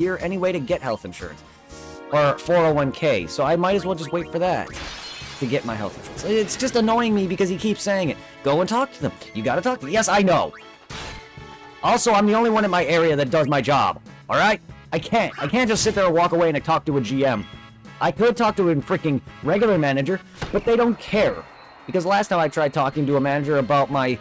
year anyway to get health insurance. Or 401k, so I might as well just wait for that to get my health insurance. It's just annoying me because he keeps saying it. Go and talk to them. You gotta talk to them. Yes, I know. Also, I'm the only one in my area that does my job. Alright? I can't just sit there and walk away and talk to a GM. I could talk to a freaking regular manager, but they don't care. Because last time I tried talking to a manager about my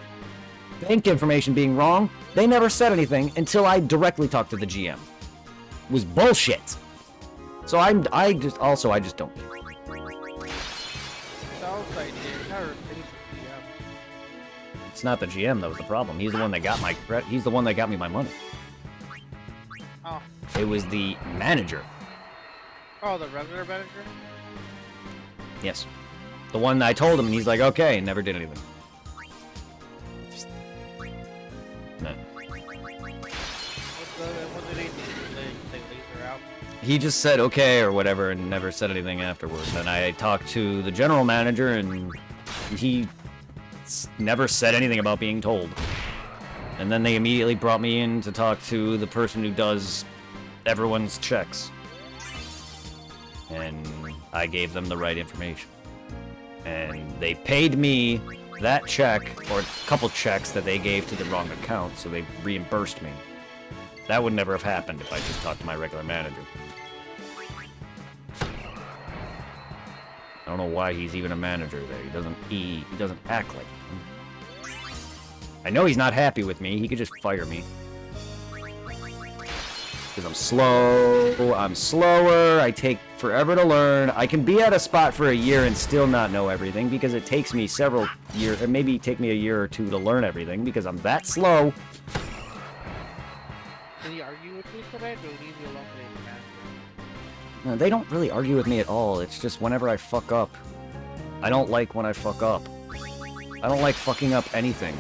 bank information being wrong, they never said anything until I directly talked to the GM. It was bullshit. So I just don't care. It's not the GM that was the problem. He's the one that got me my money. Oh. It was the manager. Oh, the regular manager? Yes. The one that I told him, and he's like, okay, and never did anything. Just... No. What did he do? They laser out? He just said okay or whatever and never said anything afterwards. And I talked to the general manager, and he never said anything about being told. And then they immediately brought me in to talk to the person who does everyone's checks. And I gave them the right information. And they paid me that check, or a couple checks that they gave to the wrong account, so they reimbursed me. That would never have happened if I just talked to my regular manager. I don't know why he's even a manager there. He doesn't act like him. I know he's not happy with me. He could just fire me. Because I'm slow, I'm slower, I take forever to learn. I can be at a spot for a year and still not know everything because it takes me several years, or maybe take me a year or two to learn everything because I'm that slow. Did he argue with you today, or did he leave you alone today, man? No, they don't really argue with me at all. It's just whenever I fuck up. I don't like when I fuck up. I don't like fucking up anything.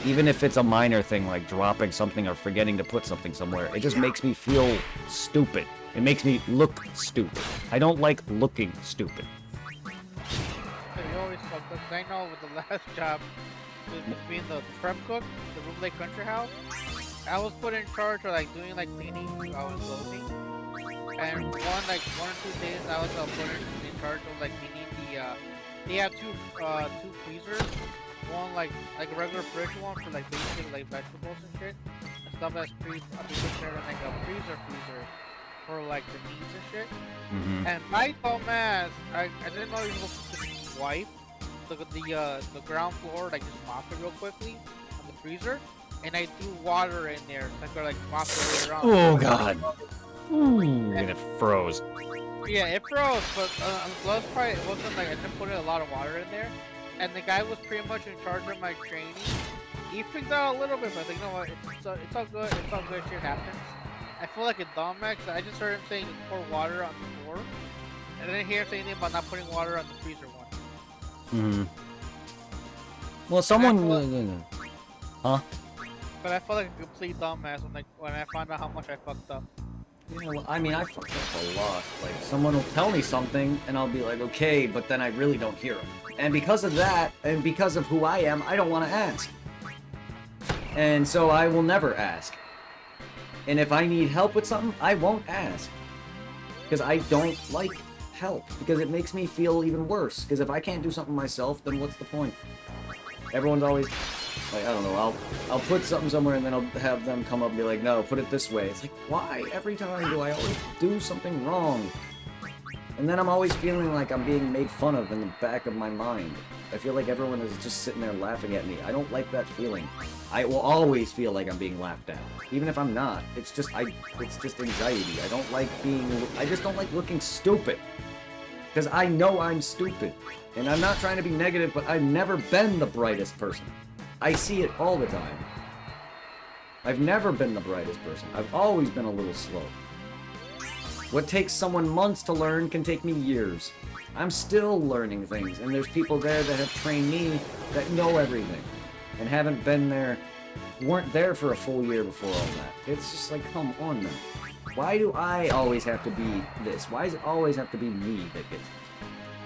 Even if it's a minor thing like dropping something or forgetting to put something somewhere, it just makes me feel stupid. It makes me look stupid. I don't like looking stupid. So you always fuck up. I know with the last job, with being the prep cook, the Room Lake Country House, I was put in charge of like doing like cleaning and clothing. And one or 2 days I was put in charge of like cleaning the they have two freezers. One like a regular fridge one for like basic like vegetables and shit, and stuff that's prepared in like a freezer for like the meats and shit. Mm-hmm. And my dumbass, I didn't know you were supposed to wipe the ground floor, like just mop it real quickly on the freezer, and I threw water in there so I could like mop it way around. Oh god. And it froze. Yeah, it froze, but on the plus part, it wasn't like I didn't put a lot of water in there. And the guy was pretty much in charge of my training. He freaked out a little bit, but I was like, you know what, it's all good, shit happens. I feel like a dumbass. I just heard him saying pour water on the floor, and I didn't hear him say anything about not putting water on the freezer one. Well, someone... Huh? But I felt like a complete dumbass when I found out how much I fucked up. Yeah, well, I mean, I fucked up a lot. Like, someone will tell me something, and I'll be like, okay, but then I really don't hear them. And because of that, and because of who I am, I don't want to ask. And so I will never ask. And if I need help with something, I won't ask. Because I don't like help. Because it makes me feel even worse. Because if I can't do something myself, then what's the point? Everyone's always... like, I don't know, I'll put something somewhere and then I'll have them come up and be like, no, put it this way. It's like, why? Every time do I always do something wrong? And then I'm always feeling like I'm being made fun of in the back of my mind. I feel like everyone is just sitting there laughing at me. I don't like that feeling. I will always feel like I'm being laughed at. Even if I'm not. It's just anxiety. I just don't like looking stupid. Because I know I'm stupid. And I'm not trying to be negative, but I've never been the brightest person. I see it all the time. I've never been the brightest person. I've always been a little slow. What takes someone months to learn can take me years. I'm still learning things, and there's people there that have trained me that know everything and weren't there for a full year before all that. It's just like, come on now. Why do I always have to be this? Why does it always have to be me that gets this?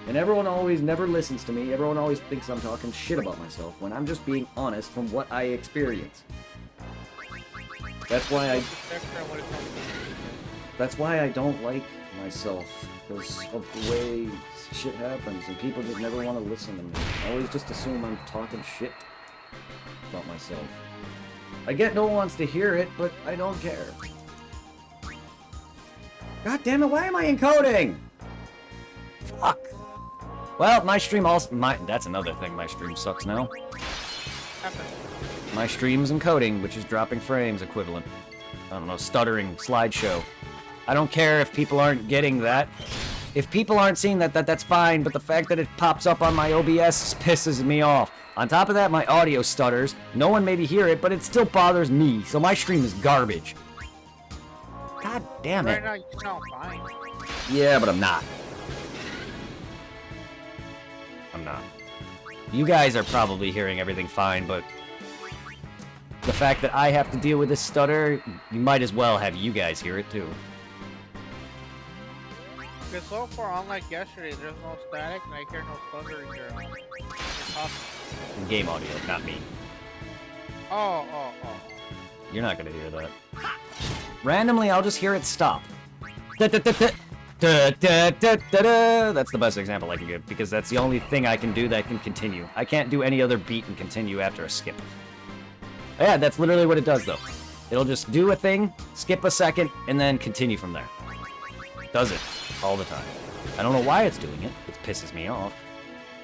And everyone always never listens to me. Everyone always thinks I'm talking shit about myself when I'm just being honest from what I experience. That's why That's why I don't like myself, because of the way shit happens, and people just never want to listen to me. I always just assume I'm talking shit about myself. I get no one wants to hear it, but I don't care. God damn it, why am I encoding? Fuck. Well, my stream also... that's another thing, my stream sucks now. My stream's encoding, which is dropping frames equivalent. I don't know, stuttering slideshow. I don't care if people aren't getting that. If people aren't seeing that, that's fine, but the fact that it pops up on my OBS pisses me off. On top of that, my audio stutters. No one maybe hear it, but it still bothers me, so my stream is garbage. God damn it. Right now, you sound fine. Yeah, but I'm not. I'm not. You guys are probably hearing everything fine, but the fact that I have to deal with this stutter, you might as well have you guys hear it too. Because so far, unlike yesterday, there's no static, and I hear no stutter in your talking. Game audio, not me. Oh. You're not gonna hear that. Randomly, I'll just hear it stop. That's the best example I can give, because that's the only thing I can do that can continue. I can't do any other beat and continue after a skip. Yeah, that's literally what it does, though. It'll just do a thing, skip a second, and then continue from there. Does it all the time. I don't know why it's doing it. It pisses me off.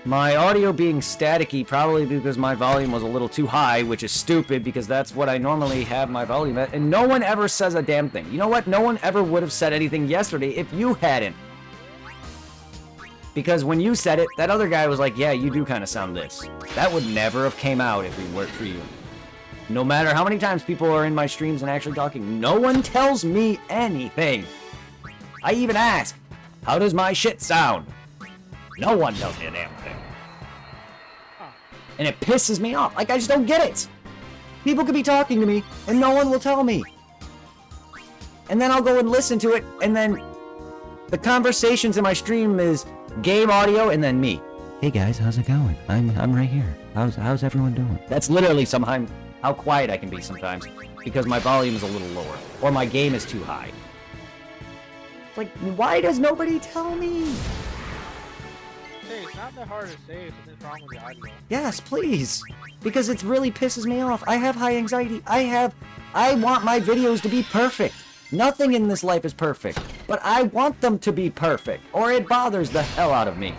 My audio being staticky probably because my volume was a little too high, which is stupid because that's what I normally have my volume at, and no one ever says a damn thing. You know what? No one ever would have said anything yesterday if you hadn't. Because when you said it, that other guy was like, yeah, you do kind of sound this. That would never have came out if it weren't for you. No matter how many times people are in my streams and actually talking, no one tells me anything. I even ask, how does my shit sound? No one tells me a damn thing. And it pisses me off. Like, I just don't get it. People could be talking to me, and no one will tell me. And then I'll go and listen to it, and then the conversations in my stream is game audio, and then me. Hey guys, how's it going? I'm right here. How's everyone doing? That's literally sometimes how quiet I can be sometimes, because my volume is a little lower, or my game is too high. It's like, why does nobody tell me? Hey, it's not that hard to say if something's wrong with the audio. Yes, please. Because it really pisses me off. I have high anxiety. I want my videos to be perfect. Nothing in this life is perfect. But I want them to be perfect, or it bothers the hell out of me.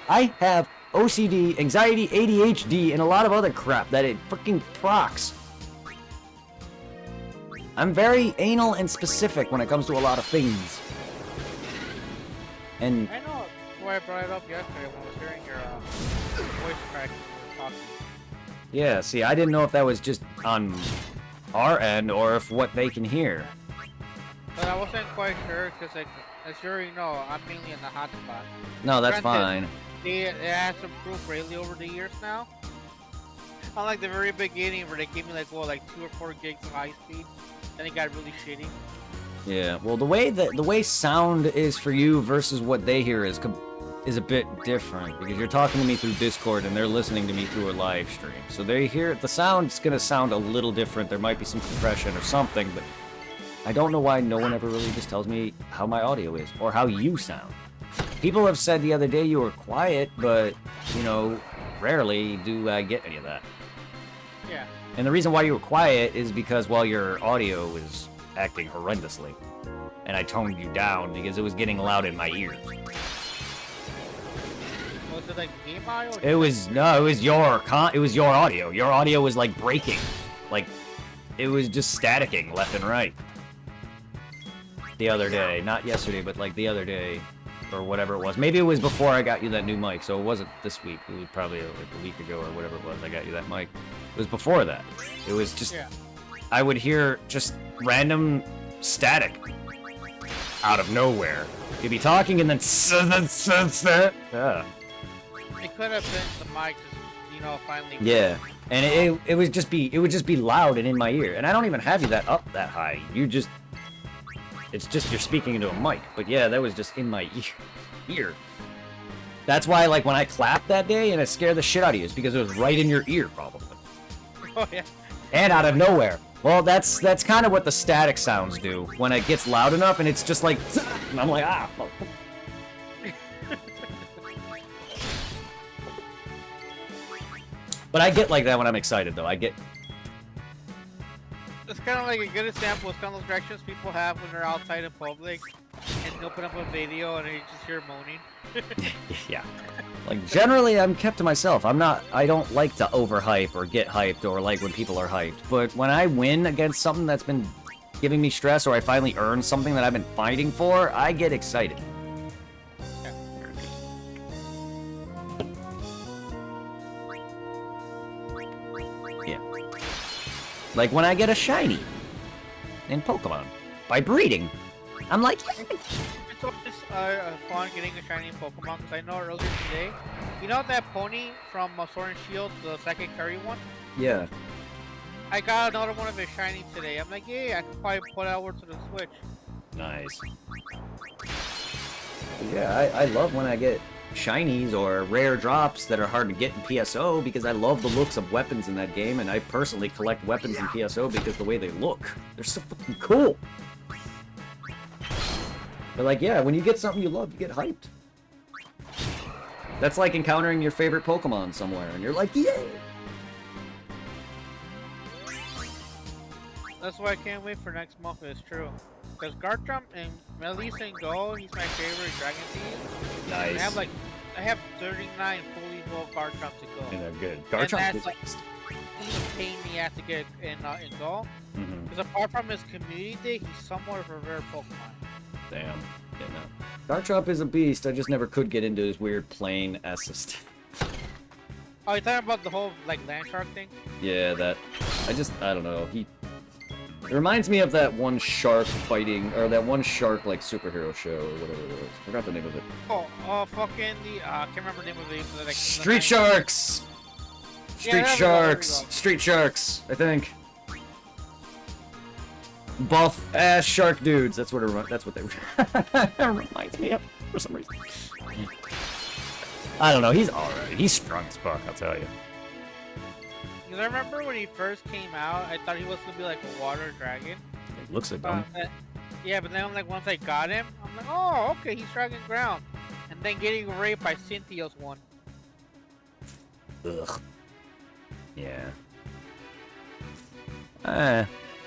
I have OCD, anxiety, ADHD, and a lot of other crap that it freaking procs. I'm very anal and specific when it comes to a lot of things. And I know why I brought it up yesterday when I was hearing your voice crack when you were talking. yeah, see, I didn't know if that was just on our end or if what they can hear. But I wasn't quite sure because, like, as you already know, I'm mainly in the hotspot. No, that's Granted, fine. It has improved greatly over the years now. Unlike the very beginning where they gave me like 2 or 4 gigs of high speed, then it got really shitty. Yeah, well, the way sound is for you versus what they hear is a bit different, because you're talking to me through Discord and they're listening to me through a live stream. So they hear the sound's gonna sound a little different. There might be some compression or something, but I don't know why no one ever really just tells me how my audio is or how you sound. People have said the other day you were quiet, but, you know, rarely do I get any of that. Yeah. And the reason why you were quiet is because, well, your audio was acting horrendously. And I toned you down because it was getting loud in my ears. Was it like game audio? It was your audio. Your audio was like breaking. Like, it was just staticking left and right. The other day. Not yesterday, but like the other day. Or whatever it was. Maybe it was before I got you that new mic, so it wasn't this week. It was probably like a week ago or whatever it was I got you that mic. It was before that. It was just... Yeah. I would hear just random static out of nowhere. You'd be talking and then... Yeah. It could have been the mic just, you know, finally... Yeah. And it would just be loud and in my ear. And I don't even have you that up that high. You just... It's just you're speaking into a mic. But yeah, that was just in my ear. That's why, like, when I clapped that day and it scared the shit out of you, it's because it was right in your ear, probably. Oh, yeah. And out of nowhere. Well, that's kind of what the static sounds do when it gets loud enough, and it's just like, and I'm like, ah. Fuck. But I get like that when I'm excited, though. I get. It's kind of like a good example. It's kind of those reactions people have when they're outside in public and they open up a video and they just hear moaning. Yeah. Like, generally, I'm kept to myself. I don't like to overhype or get hyped or like when people are hyped. But when I win against something that's been giving me stress or I finally earn something that I've been fighting for, I get excited. Yeah. Like when I get a shiny in Pokemon by breeding. I'm like, yeah. It's always fun getting a shiny Pokemon because I know earlier today, you know that pony from Sword and Shield, the second carry one? Yeah. I got another one of his shiny today. I'm like, yeah, I can probably put it over to the Switch. Nice. Yeah, I love when I get shinies or rare drops that are hard to get in PSO because I love the looks of weapons in that game, and I personally collect weapons in PSO because the way they look. They're so fucking cool. But like, yeah, when you get something you love, you get hyped. That's like encountering your favorite Pokemon somewhere, and you're like, yay! That's why I can't wait for next month. It's true. Because Garchomp and Melissa and Go, he's my favorite Dragon Team. Nice. I have 39 fully evolved Garchomp to go. And they're good. And Garchomp that's is like even pain in the ass to get in Go. Because apart from his community day, he's somewhat of a rare Pokemon. Damn. Yeah, no. Garchomp is a beast. I just never could get into his weird plane assist. Oh, you're talking about the whole like land shark thing? Yeah, that. I don't know. It reminds me of that one shark fighting, or that one shark like superhero show or whatever it was. Forgot the name of it. Fucking the I can't remember the name of it. But, like, Street Sharks. Street Sharks. I think. Buff ass shark dudes. That's what they reminds me of for some reason. I don't know. He's alright. He's strong as fuck. I'll tell you. Because I remember when he first came out, I thought he was gonna be like a water dragon. He looks like one. Yeah, but then like once I got him, I'm like, oh, okay, he's dragon ground. And then getting raped by Cynthia's one. Ugh. Yeah.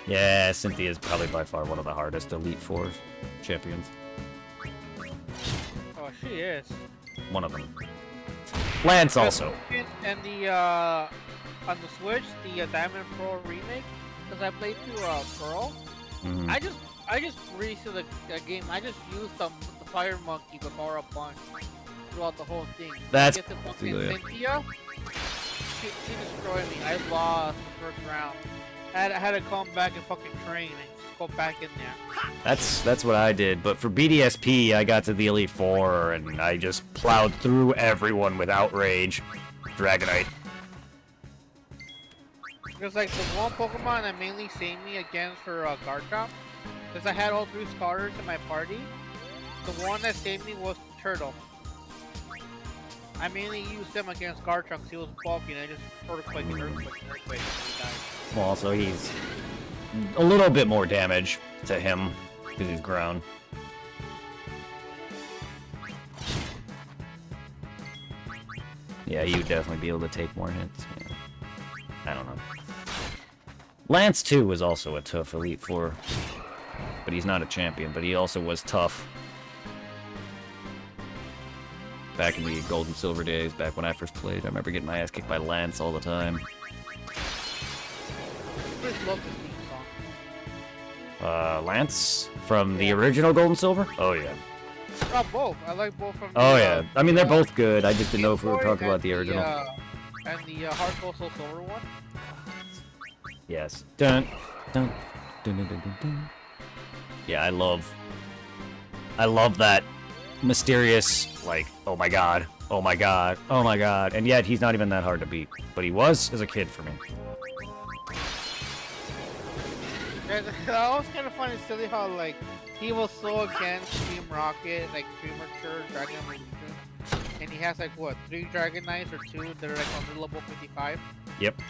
Yeah, Cynthia is probably by far one of the hardest Elite Four champions. Oh, she is. One of them. Lance also. And the on the Switch, the Diamond Pearl remake, because I played through Pearl. Mm-hmm. I just breezed through the game. I just used the Fire Monkey, the Power Punch, throughout the whole thing. That's get to fucking Cynthia. She destroyed me. I lost the first round. I had to come back and fucking train and just go back in there. That's what I did, but for BDSP, I got to the Elite Four and I just plowed through everyone with outrage. Dragonite. Because like the one Pokemon that mainly saved me against for Garchomp, because I had all 3 starters in my party, the one that saved me was the Turtle. I mainly used them against Garchomp because he was bulky and I just earthquake, and he died. Well, also he's a little bit more damage to him because he's ground. Yeah, you'd definitely be able to take more hits. Yeah. I don't know. Lance, too, was also a tough Elite Four. But he's not a champion, but he also was tough. Back in the Gold and Silver days, back when I first played, I remember getting my ass kicked by Lance all the time. I just love this theme song. Lance? From the original Gold and Silver? Oh, yeah. Oh, both. I like both from Oh, yeah. I mean, they're both good. I just didn't know if we were talking about the original. And the Heart Gold Soul Silver one? Yes. Dun, dun, dun, dun, dun, dun. Yeah, I love that mysterious, like, oh my god, oh my god, oh my god, and yet he's not even that hard to beat. But he was as a kid for me. Yeah, that was kind of funny, silly how, like, he was so against Team Rocket, like, premature Dragon Evolution. And he has, like, what, 3 Dragonites or 2 that are, like, under level 55? Yep.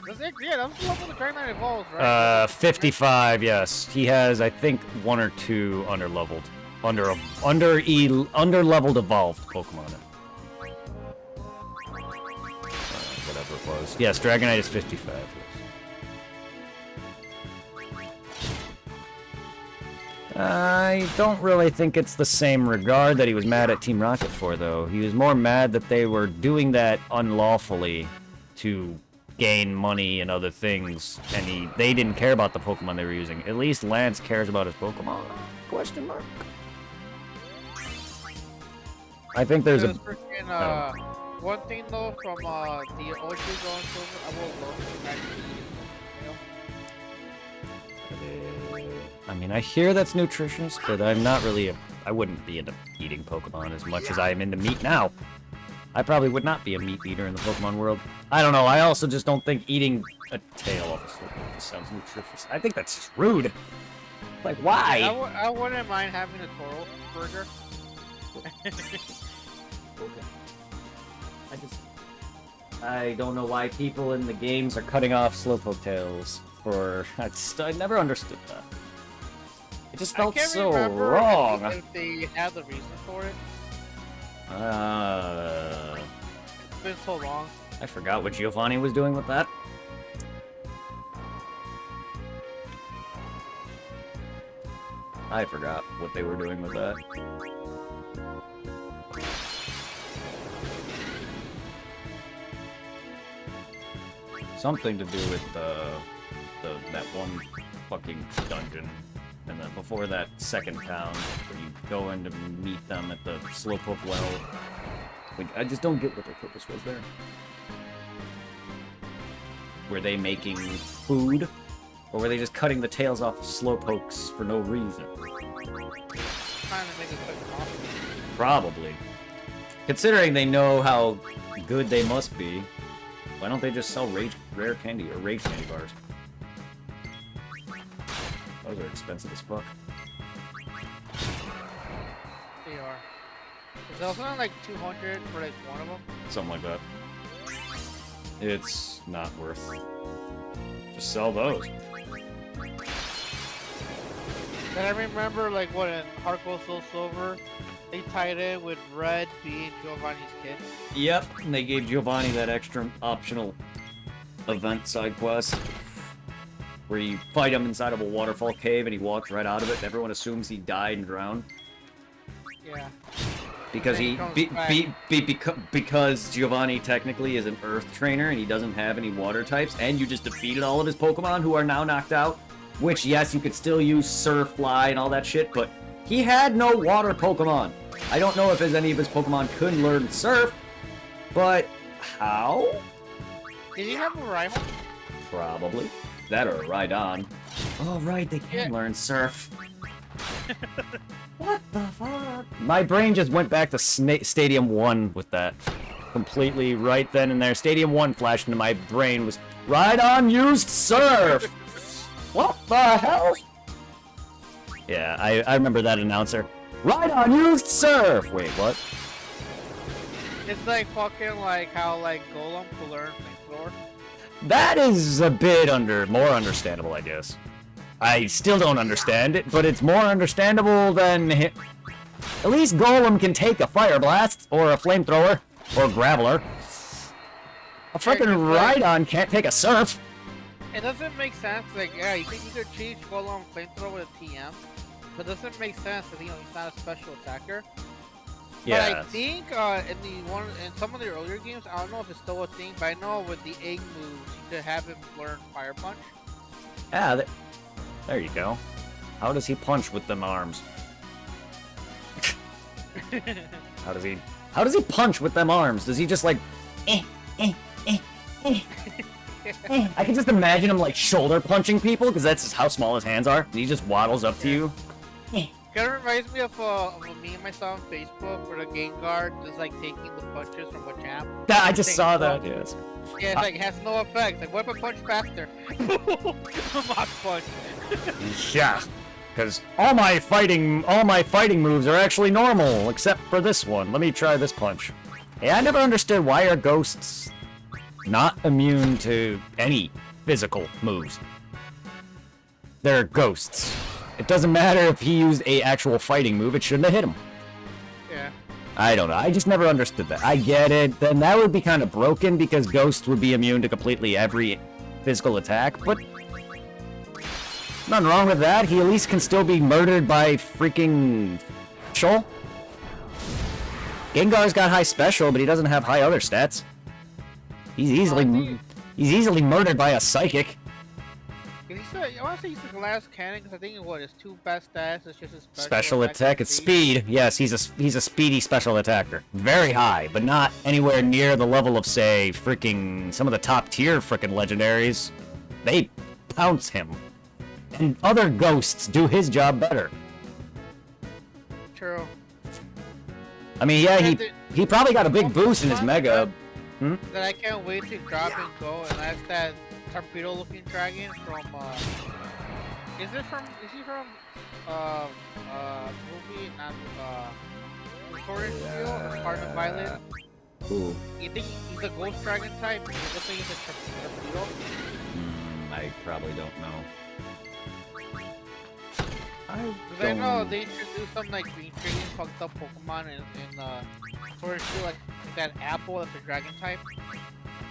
Yeah, that's the level the Dragonite evolves, right? 55, yes. He has, I think, 1 or 2 underleveled. Under-leveled evolved Pokemon. Whatever it was. Yes, Dragonite is 55. Yes. I don't really think it's the same regard that he was mad at Team Rocket for, though. He was more mad that they were doing that unlawfully to gain money and other things, and they didn't care about the Pokemon they were using. At least Lance cares about his Pokemon? Question mark. I think there's a... Freaking, one thing though from the OG going silver, I will love I mean, I hear that's nutritious, but I'm not really I wouldn't be into eating Pokemon as much as I am into meat now. I probably would not be a meat eater in the Pokemon world. I don't know, I also just don't think eating a tail of a Slowpoke sounds nutritious. I think that's just rude. Like, why? I wouldn't mind having a Toro burger. Okay. I don't know why people in the games are cutting off Slowpoke tails for... I never understood that. It just felt so wrong. If they had the reason for it. It's been so long. I forgot what Giovanni was doing with that. I forgot what they were doing with that. Something to do with that one fucking dungeon. And then before that second town, where you go in to meet them at the Slowpoke well. Like, I just don't get what their purpose was there. Were they making food? Or were they just cutting the tails off of Slowpokes for no reason? Trying to make a quick profit. Probably. Considering they know how good they must be, why don't they just sell rare candy or rage candy bars? Those are expensive as fuck. They are. Is that something like 200 for like one of them? Something like that. It's not worth. Just sell those. And I remember like what in Heart Gold Soul Silver, they tied it with Red being Giovanni's kid. Yep, and they gave Giovanni that extra optional event side quest where you fight him inside of a waterfall cave and he walks right out of it and everyone assumes he died and drowned. Yeah. Because because Giovanni technically is an earth trainer and he doesn't have any water types, and you just defeated all of his Pokemon who are now knocked out, which yes, you could still use Surf, Fly, and all that shit, but he had no water Pokemon. I don't know if any of his Pokemon could learn Surf, but how? Did he have a rival? Probably. That or a Rhydon. Oh right, they can learn Surf. What the fuck? My brain just went back to Stadium 1 with that. Completely right then and there. Stadium 1 flashed into my brain was Rhydon used Surf! What the hell? Yeah, I remember that announcer. Rhydon used Surf! Wait, what? It's like fucking like how like Golem could learn Flamethrower. That is a bit more understandable, I guess. I still don't understand it, but it's more understandable than... At least Golem can take a Fire Blast, or a Flamethrower, or Graveler. A freaking Rhydon can't take a Surf. It doesn't make sense, like, yeah, you could change Golem Flamethrower with a TM, but it doesn't make sense because, you know, he's not a special attacker. Yeah. But I think in some of the earlier games, I don't know if it's still a thing, but I know with the egg moves, you could have him learn Fire Punch. Yeah, there you go. How does he punch with them arms? How does he punch with them arms? Does he just like I can just imagine him like shoulder punching people because that's how small his hands are. He just waddles up to you. Kind of reminds me of a meme I saw on Facebook where the Gengar just like taking the punches from a champ. Yeah, I just saw that. Yes. Yeah, it's like it has no effect. Like weapon punch faster. Mach punch. Yeah, because all my fighting moves are actually normal except for this one. Let me try this punch. Yeah, I never understood why are ghosts not immune to any physical moves. They're ghosts. It doesn't matter if he used a actual fighting move, it shouldn't have hit him. Yeah. I don't know. I just never understood that. I get it. Then that would be kind of broken because Ghost would be immune to completely every physical attack, but nothing wrong with that. He at least can still be murdered by freaking special. Gengar's got high special, but he doesn't have high other stats. He's easily murdered by a psychic. I want to say he's the glass cannon because I think his two best stats is just his Special attack. It's speed. Yes, he's a speedy special attacker. Very high, but not anywhere near the level of, say, freaking some of the top tier freaking legendaries. They pounce him. And other ghosts do his job better. True. I mean, yeah, he probably got a big boost in his Mega. That I can't wait to drop and go, and that's that torpedo-looking dragon from. Is he from? Movie, not Sword and Shield or Heart of Violet? Ooh. You think he's a ghost dragon type? He looks like he's a torpedo. I probably don't know. Because I know they introduced some like intriguing fucked up Pokemon in Sword and Shield, like that apple that's a dragon type.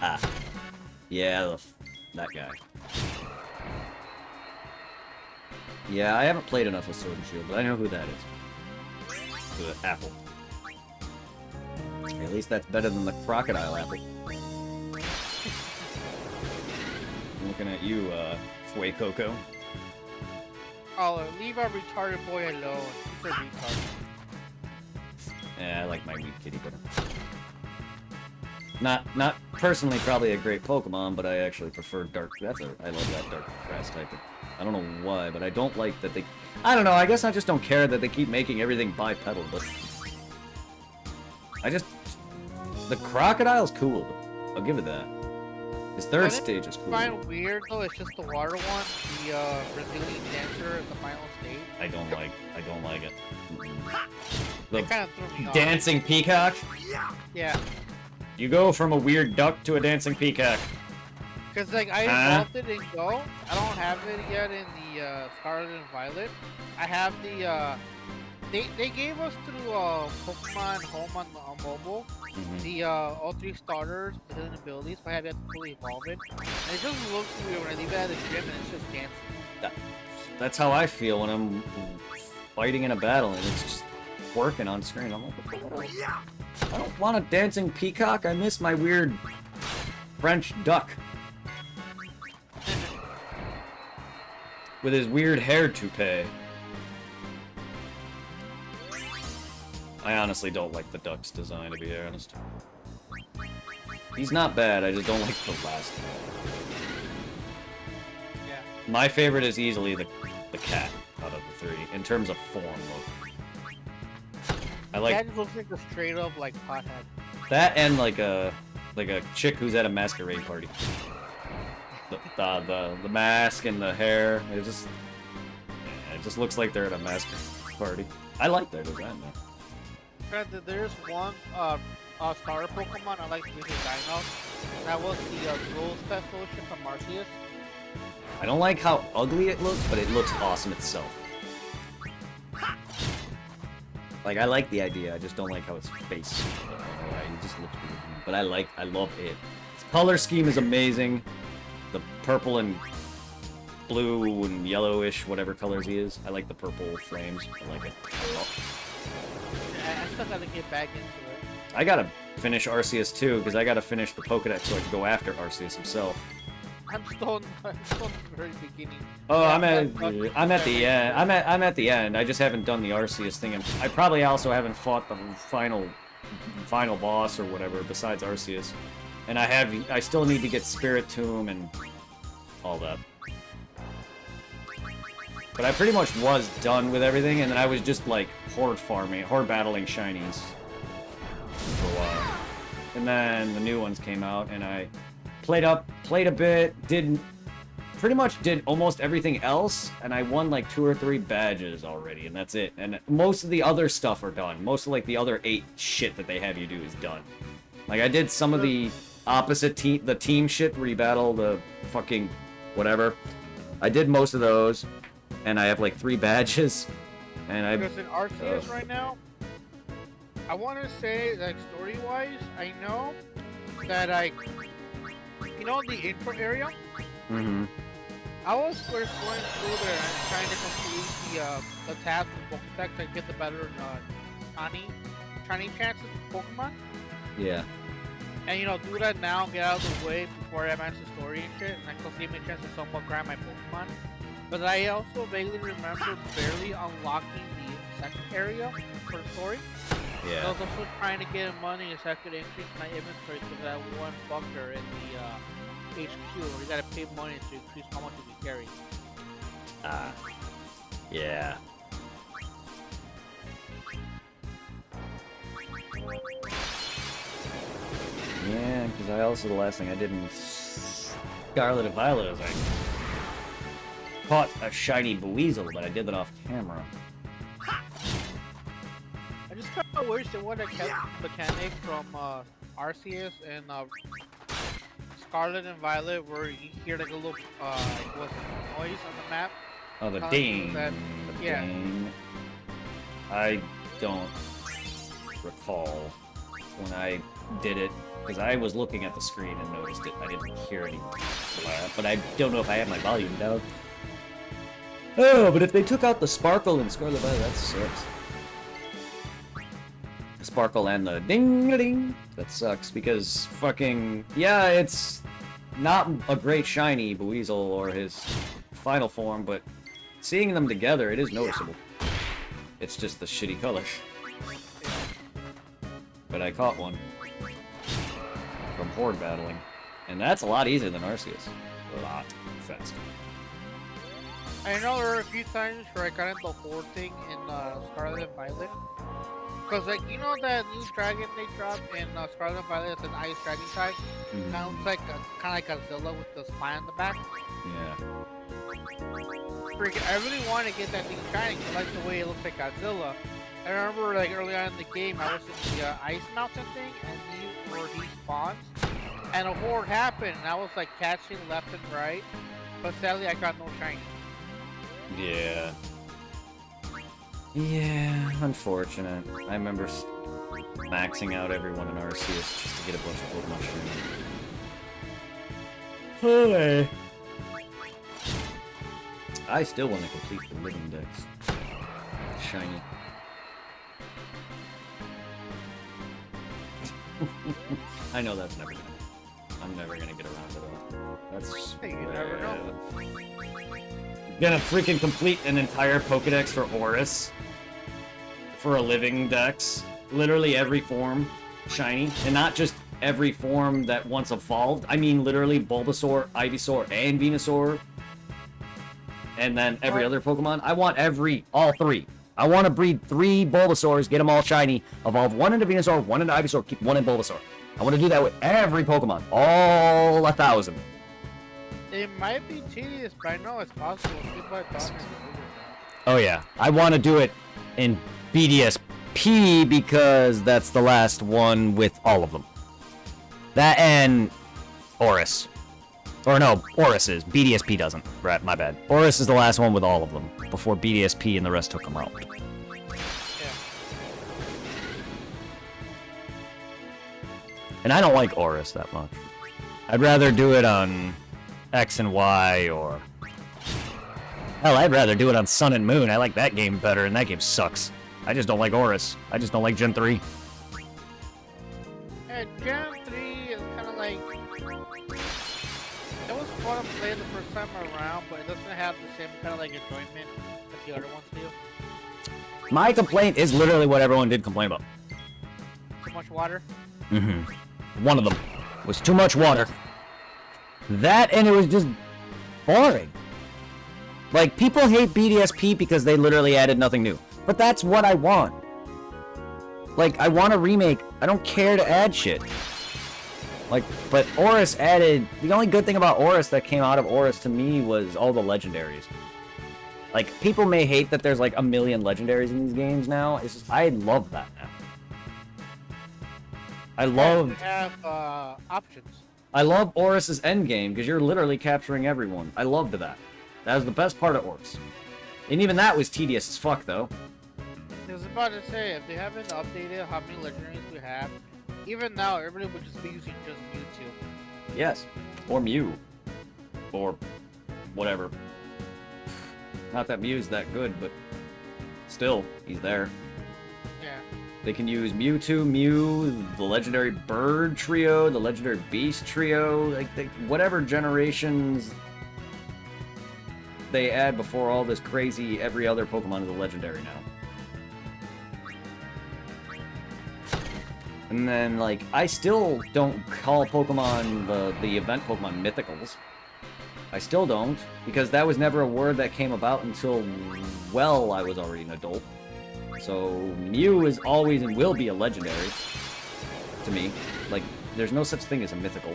Ah. Yeah, that guy. Yeah, I haven't played enough with Sword and Shield, but I know who that is. The apple. At least that's better than the crocodile apple. I'm looking at you, Fuecoco. Oh, leave our retarded boy alone. He's a retard. Yeah, I like my weak kitty better. Not personally probably a great Pokemon, but I actually prefer Dark. I love that Dark Grass type. I don't know why, but I don't like that they. I don't know. I guess I just don't care that they keep making everything bipedal. But the crocodile's cool. I'll give it that. His third stage is cool. What I find weird though, it's just the water one, the Brazilian dancer at the final stage. I don't like it. It kind of threw me off. Dancing peacock. Yeah. You go from a weird duck to a dancing peacock. Cause like I involved it in Go. I don't have it yet in the Scarlet and Violet. I have the they gave us through Pokemon Home on mobile the all three starters, the hidden abilities, but I have yet to fully evolve it. And it just looks weird when I leave it at the gym and it's just dancing. That's how I feel when I'm fighting in a battle and it's just working on screen. I'm like, what the hell? I don't want a dancing peacock. I miss my weird French duck. With his weird hair toupee. I honestly don't like the duck's design, to be honest. He's not bad, I just don't like the last one. Yeah. My favorite is easily the cat out of the three, in terms of form look. I like That just looks like a straight up like pothead. that and like a chick who's at a masquerade party. The mask and the hair, it just looks like they're at a masquerade party. I like their design though. Granted, there's one starter Pokemon I like to use Dino. That was the Gold Special from Arceus. I don't like how ugly it looks, but it looks awesome itself. Like, I like the idea, I just don't like how its face. It just looks weird. But I love it. Its color scheme is amazing. The purple and blue and yellowish, whatever colors he is. I like the purple flames. I like it. I still gotta get back into it. I gotta finish Arceus too, because I gotta finish the Pokedex so I can go after Arceus himself. I'm still in the very beginning. Oh, Yeah, I'm at the end. I'm at the end. I just haven't done the Arceus thing, and I probably also haven't fought the final boss or whatever besides Arceus. And I still need to get Spirit Tomb and all that. But I pretty much was done with everything, and then I was just like horde battling shinies for a while. And then the new ones came out, and I played a bit, pretty much did almost everything else, and I won like 2 or 3 badges already, and that's it. And most of the other stuff are done. Most of like the other 8 shit that they have you do is done. Like I did some of the opposite team, the team shit where you battle the fucking whatever. I did most of those, and I have like 3 badges, and I. Because in Arceus right now, I want to say like story-wise, I know that you know, the intro area. Mm-hmm. I was first going through there and trying to complete the task with Pokedex and get the better shiny chances with Pokemon. Yeah. And you know, do that now, get out of the way before I advance the story and shit, and then go give me a chance to somewhat grab my Pokemon. But I also vaguely remember barely unlocking the second area for the story. Yeah. I was also trying to get money so I could increase my inventory to that one bunker in the HQ where you gotta pay money to increase how much you can carry. Yeah. Yeah, because I also, the last thing I did in Scarlet and Violet is I caught a shiny Buizel, but I did that off camera. I just kind of wish they would have kept the mechanic from Arceus and Scarlet and Violet where you hear like a little what's the noise on the map. Oh, the Telling you ding. that- The yeah. ding. I don't recall when I did it, because I was looking at the screen and noticed it. I didn't hear any blab, but I don't know if I had my volume down. Oh, but if they took out the sparkle in Scarlet Violet, that sucks. The sparkle and the ding-a-ding, that sucks, because fucking, yeah, it's not a great shiny Buizel or his final form, but seeing them together, it is noticeable. It's just the shitty color. But I caught one from horde battling, and that's a lot easier than Arceus. A lot faster. I know there were a few times where I got into the horde thing in Scarlet and Violet. Cause like, you know that new dragon they dropped in Scarlet and Violet, it's an ice dragon type? Mhm. Sounds like kind of like Godzilla with the spine on the back. Yeah. Freaking, I really want to get that thing shiny. I like the way it looks like Godzilla. I remember like early on in the game, I was in the ice mountain thing, and where he spawns, and a horde happened, and I was like catching left and right, but sadly I got no shiny. Yeah. Yeah, unfortunate. I remember maxing out everyone in Arceus just to get a bunch of Pokemon shiny. Hey. I still want to complete the Living Dex. Shiny. I know that's never gonna happen. I'm never gonna get around to that. That's Hey, you never know. Gonna freaking complete an entire Pokedex for Oris. For a living dex. Literally every form shiny. And not just every form that once evolved. I mean literally Bulbasaur, Ivysaur, and Venusaur. And then every other Pokemon. I want all 3. I want to breed 3 Bulbasaurs, get them all shiny, evolve 1 into Venusaur, 1 into Ivysaur, keep 1 in Bulbasaur. I want to do that with every Pokemon. All 1,000. It might be tedious, but I know it's possible. People are talking to Oh yeah, I want to do it in BDSP because that's the last one with all of them. That and Oris. Or no, Oris is. BDSP doesn't. Right, my bad. Oris is the last one with all of them, before BDSP and the rest took them out. And I don't like Oris that much. I'd rather do it on X and Y, or... Hell, I'd rather do it on Sun and Moon. I like that game better, and that game sucks. I just don't like Oris. I just don't like Gen 3. Yeah, Gen 3 is kind of like... It was fun to play the first time around, but it doesn't have the same kind of like enjoyment as the other ones do. My complaint is literally what everyone did complain about. Too much water. One of them was too much water. That, and it was just boring. Like, people hate BDSP because they literally added nothing new. But that's what I want. Like, I want a remake. I don't care to add shit. Like, but Oris added... The only good thing about Oris that came out of Oris to me was all the legendaries. Like, people may hate that there's like a million legendaries in these games now. It's just, I love that now. I We love have options. Oris's endgame because you're literally capturing everyone. I loved that. That was the best part of Oris. And even that was tedious as fuck, though. I was about to say, if they haven't updated how many legendaries we have, even now everybody would just be using just Mewtwo. Yes. Or Mew. Or whatever. Not that Mew's that good, but still, he's there. Yeah. They can use Mewtwo, Mew, the legendary bird trio, the legendary beast trio, like whatever generations they add before all this crazy every other Pokemon is a legendary now. And then, like, I still don't call Pokemon, the event Pokemon, mythicals. I still don't, because that was never a word that came about until, well, I was already an adult. So, Mew is always and will be a legendary, to me. Like, there's no such thing as a mythical.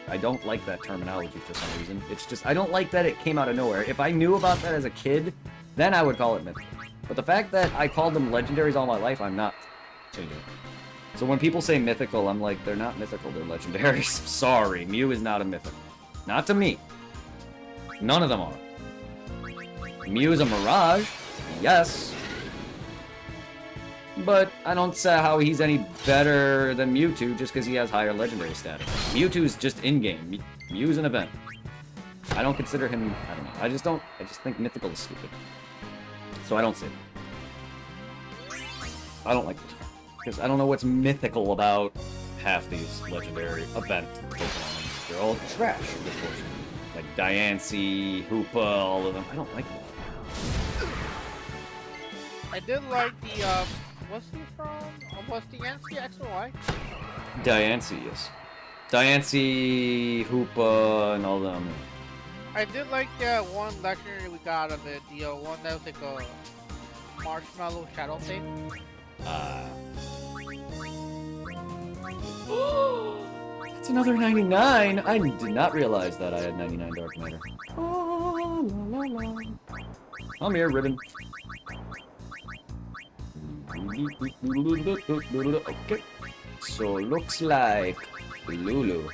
I don't like that terminology for some reason. It's just, I don't like that it came out of nowhere. If I knew about that as a kid, then I would call it mythical. But the fact that I called them legendaries all my life, I'm not changing it. So when people say mythical, I'm like, they're not mythical, they're legendaries. Sorry, Mew is not a mythical. Not to me. None of them are. Mew is a mirage, yes. But I don't see how he's any better than Mewtwo just because he has higher legendary status. Mewtwo's just in-game. Mew's an event. I don't consider him, I don't know. I just think mythical is stupid. So I don't say it. I don't like it. Because I don't know what's mythical about half these legendary event Pokemon. They're all trash, unfortunately. Like Diancie, Hoopa, all of them. I don't like them. I did like the, what's he from? What's the NC X and Y? Diancie, yes. Diancie, Hoopa, and all them. I did like that one legendary we got out of it. The one that was like a marshmallow shadow thing. It's another 99! I did not realize that I had 99 Dark Matter. Oh, la, la, la. I'm here, Ribbon. Okay. So, looks like Lulu,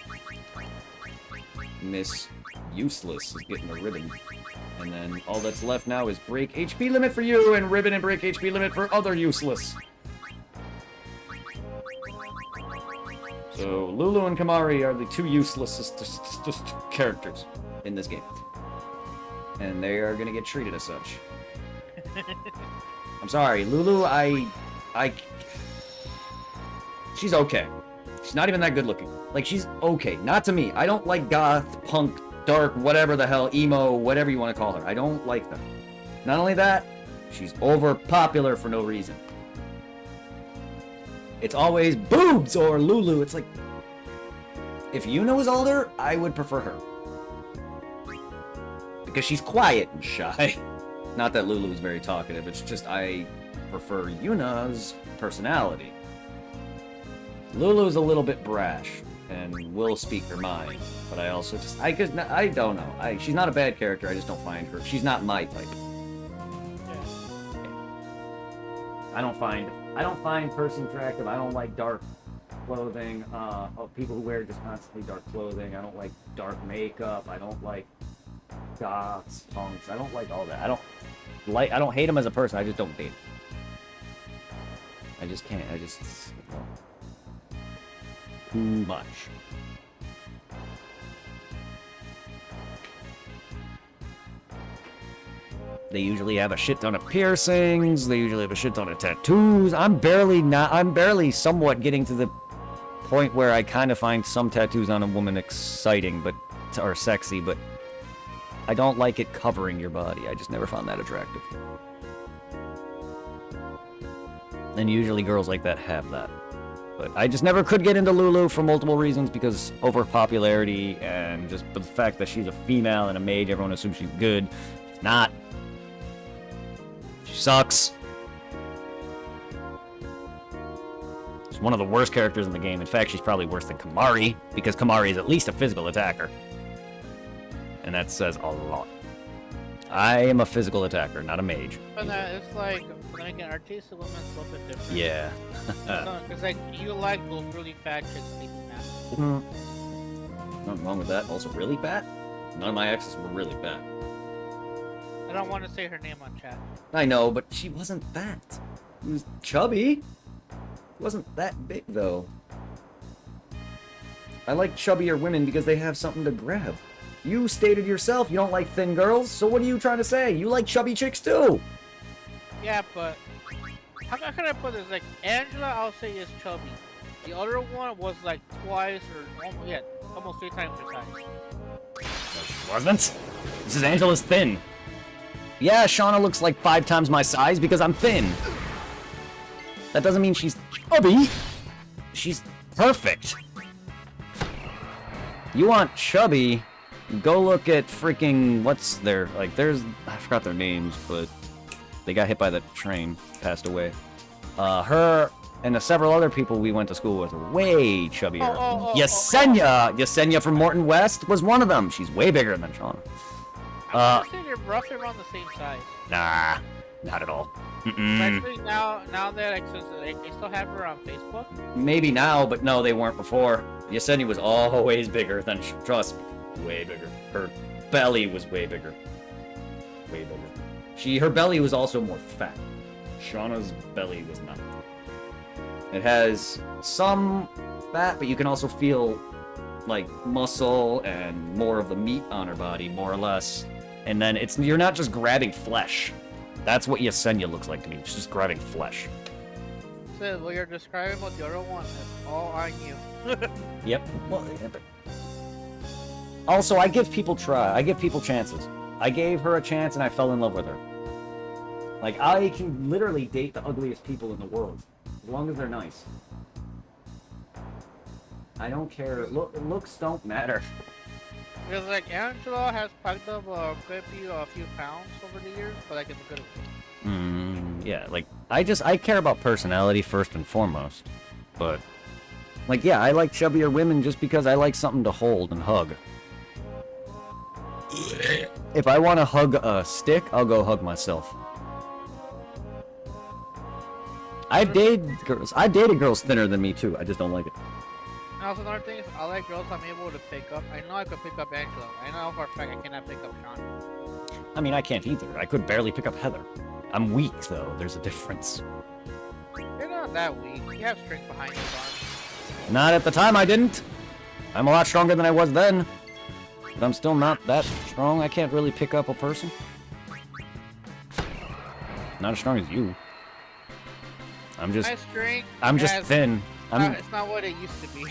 Miss Useless, is getting a ribbon. And then all that's left now is break HP limit for you, and ribbon and break HP limit for other Useless. So, Lulu and Kamari are the two uselessest characters in this game. And they are gonna get treated as such. I'm sorry, Lulu, she's okay. She's not even that good looking. Like, she's okay. Not to me. I don't like goth, punk, dark, whatever the hell, emo, whatever you want to call her. I don't like them. Not only that, she's overpopular for no reason. It's always boobs or Lulu. It's like, if Yuna was older, I would prefer her. Because she's quiet and shy. Not that Lulu is very talkative, it's just I prefer Yuna's personality. Lulu's a little bit brash and will speak her mind, but I also just, I don't know. She's not a bad character, I just don't find her. She's not my type. I don't find person attractive. I don't like dark clothing. People who wear just constantly dark clothing. I don't like dark makeup. I don't like goths, punks. I don't like all that. I don't hate him as a person. I just don't date him. I just can't. Too much. They usually have a shit ton of piercings. They usually have a shit ton of tattoos. I'm barely somewhat getting to the point where I kind of find some tattoos on a woman exciting, or sexy, but I don't like it covering your body. I just never found that attractive. And usually girls like that have that. But I just never could get into Lulu for multiple reasons, because overpopularity and just the fact that she's a female and a mage, everyone assumes she's good. She's not. She sucks. She's one of the worst characters in the game. In fact, she's probably worse than Kamari, because Kamari is at least a physical attacker. And that says a lot. I am a physical attacker, not a mage. But it's like, when then again, our taste of women is a little bit different. Yeah. Because like you like those really fat chicks sleeping now. Nothing wrong with that. Also, really fat? None of my exes were really fat. I don't want to say her name on chat. I know, but she wasn't fat. She was chubby. She wasn't that big, though. I like chubbier women because they have something to grab. You stated yourself you don't like thin girls, so what are you trying to say? You like chubby chicks, too. Yeah, but how can I put this? Like Angela, I'll say is chubby. The other one was like twice or almost 3 times her size. No, she wasn't. This is Angela's thin. Yeah, Shauna looks like 5 times my size because I'm thin. That doesn't mean she's chubby. She's perfect. You want chubby? Go look at freaking what's their like. There's I forgot their names, but they got hit by the train, passed away. Her and several other people we went to school with were way chubbier. Yesenia from Morton West was one of them. She's way bigger than Shauna. I would say they're roughly around the same size. Nah, not at all. Mm-mm. Especially now that like, since they still have her on Facebook. Maybe now, but no, they weren't before. Yesenia was always bigger than trust me, way bigger. Her belly was way bigger. Way bigger. Her belly was also more fat. Shauna's belly was not. It has some fat, but you can also feel like muscle and more of the meat on her body, more or less. And then you're not just grabbing flesh. That's what Yesenia looks like to me. She's just grabbing flesh. So what you're describing about the other one is all on you. Yep. Well, yeah, but... Also, I give people chances. I gave her a chance and I fell in love with her. Like, I can literally date the ugliest people in the world, as long as they're nice. I don't care. Looks don't matter. Because like Angela has packed up a few pounds over the years, but like in a good way. Yeah, like I care about personality first and foremost, but like yeah, I like chubbier women just because I like something to hold and hug. If I want to hug a stick, I'll go hug myself. I've dated girls thinner than me too. I just don't like it. And also another thing is, I like girls I'm able to pick up. I know I could pick up Angela. I know for a fact I cannot pick up Shauna. I mean, I can't either. I could barely pick up Heather. I'm weak though. There's a difference. You're not that weak. You have strength behind your arms. Not at the time. I didn't. I'm a lot stronger than I was then. But I'm still not that strong. I can't really pick up a person. Not as strong as you. I'm just thin. It's not what it used to be.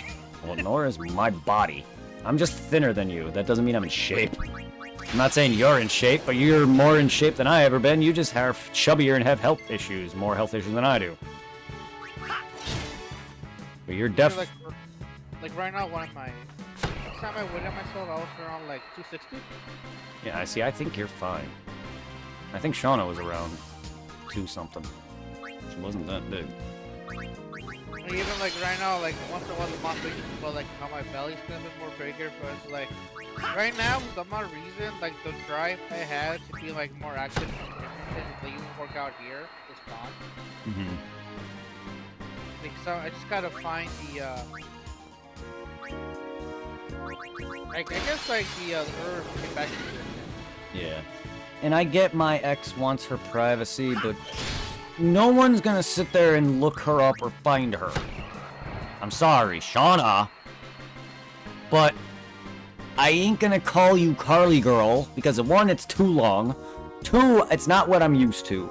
Well, nor is my body. I'm just thinner than you. That doesn't mean I'm in shape. I'm not saying you're in shape, but you're more in shape than I ever been. You just are chubbier and have health issues, more health issues than I do. But you're Like right now, last time I weighed myself, I was around like 260. Yeah, I think you're fine. I think Shauna was around 2-something. She wasn't that big. And even like right now, like once in a while the monster used to feel like how my belly's been a bit more bigger, but it's like right now for some odd reason, like the drive I had to be like more active and even work out here is gone. Like so I just gotta find the I guess like the urge to get back to it. Yeah. And I get my ex wants her privacy, but no one's gonna sit there and look her up or find her. I'm sorry, Shauna. But I ain't gonna call you Carly Girl, because 1, it's too long. 2, it's not what I'm used to.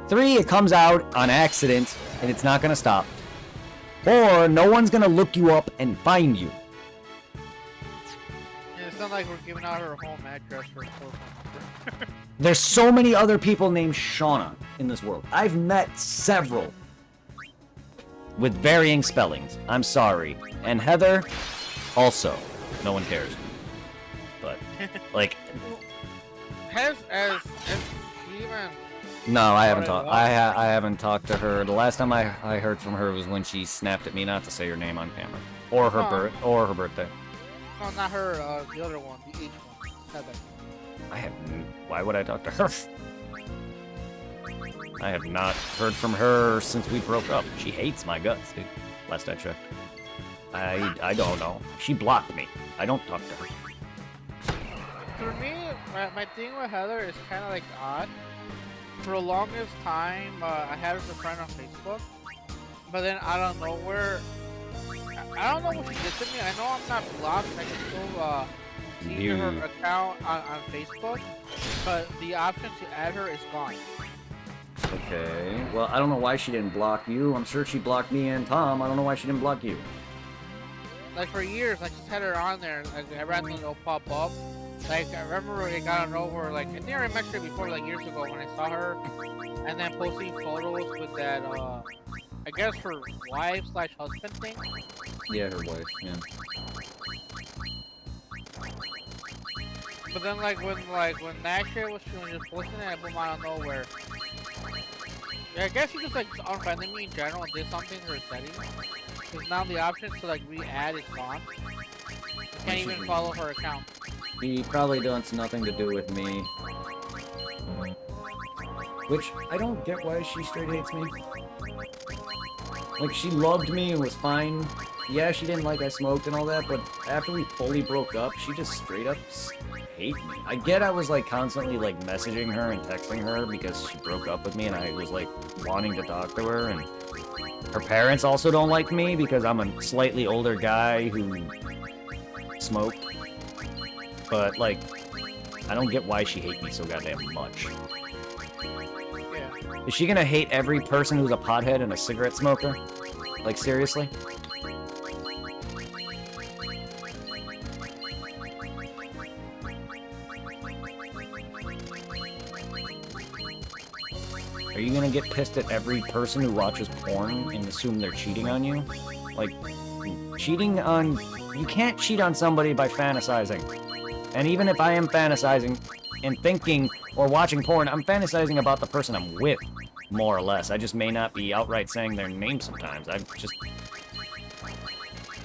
3, it comes out on accident, and it's not gonna stop. 4, no one's gonna look you up and find you. And it's not like we're giving out her home address for a phone number. There's so many other people named Shauna in this world. I've met several. With varying spellings. I'm sorry. And Heather, also. No one cares. But, like... Has she even... No, I haven't talked. I haven't talked to her. The last time I heard from her was when she snapped at me not to say her name on camera, or her birthday. No, not her. The other one, the H one. Heather. Why would I talk to her? I have not heard from her since we broke up. She hates my guts, dude. Last I checked. I don't know. She blocked me. I don't talk to her. For me, my thing with Heather is kind of like odd. For the longest time, I had her as a friend on Facebook, but then out of nowhere, I don't know what she did to me. I know I'm not blocked. I can still see her account on Facebook, but the option to add her is gone. Okay. Well, I don't know why she didn't block you. I'm sure she blocked me and Tom. I don't know why she didn't block you. Like for years, I just had her on there. Like every time it'll pop up. Like I remember it got on over. Like I think I mentioned it before, like years ago when I saw her, and then posting photos with that. I guess her wife/husband thing. Yeah, her wife. Yeah. But then like when that shit was she was just posting it, I boom out of nowhere. Yeah, I guess she just like unfriended me in general and did something to her settings. Because now the option to like re-add is gone. You can't even follow her account. She probably wants nothing to do with me. Which, I don't get why she straight hates me. Like, she loved me and was fine. Yeah, she didn't like I smoked and all that, but after we fully broke up, she just straight up hate me. I get I was, like, constantly, like, messaging her and texting her because she broke up with me and I was, like, wanting to talk to her, and her parents also don't like me because I'm a slightly older guy who smoked. But, like, I don't get why she hates me so goddamn much. Yeah. Is she gonna hate every person who's a pothead and a cigarette smoker? Like, seriously? Are you gonna get pissed at every person who watches porn and assume they're cheating on you? Like, cheating on... You can't cheat on somebody by fantasizing. And even if I am fantasizing and thinking or watching porn, I'm fantasizing about the person I'm with, more or less. I just may not be outright saying their name sometimes. I just...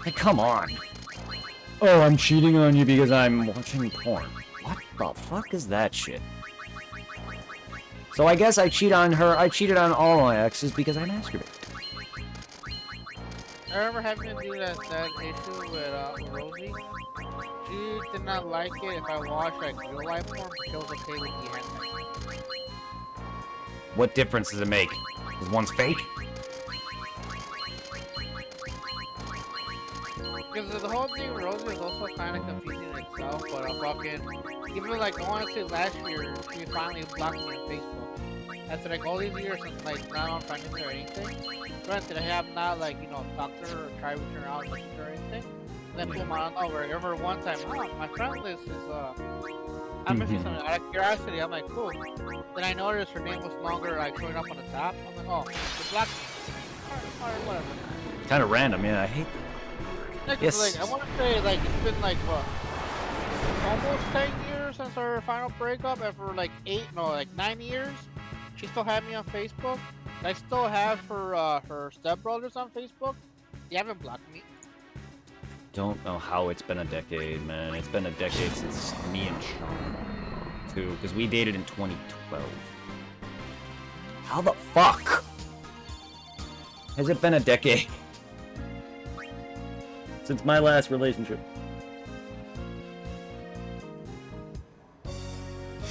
Like, come on. Oh, I'm cheating on you because I'm watching porn. What the fuck is that shit? So I guess I cheat on her. I cheated on all my exes because I masturbate. I remember having to do that issue with Rosie. She did not like it if I watched like real life porn, but she was okay with the hentai. What difference does it make? Is one's fake? Because the whole thing with Rosie is also kind of confusing in itself, but even like I want to say last year, she finally blocked me on Facebook. After like all these years since like not on finding her or anything. Granted, I have not like, you know, talked to her or tried reaching her out or listened to her or anything. And then boom, I don't know, I remember one time, my friend list is I'm missing something. Out of curiosity, I'm like, cool. Then I noticed her name was no longer like showing up on the top. I'm like, oh, you blocked me. Alright, whatever. Kind of random, yeah, I hate that. Yes. Like, I want to say, like, it's been like, what, almost 10 years since our final breakup, and for like 9 years, she still had me on Facebook. I still have her stepbrothers on Facebook. They haven't blocked me. Don't know how it's been a decade, man. It's been a decade since me and Sean, too, because we dated in 2012. How the fuck has it been a decade since my last relationship?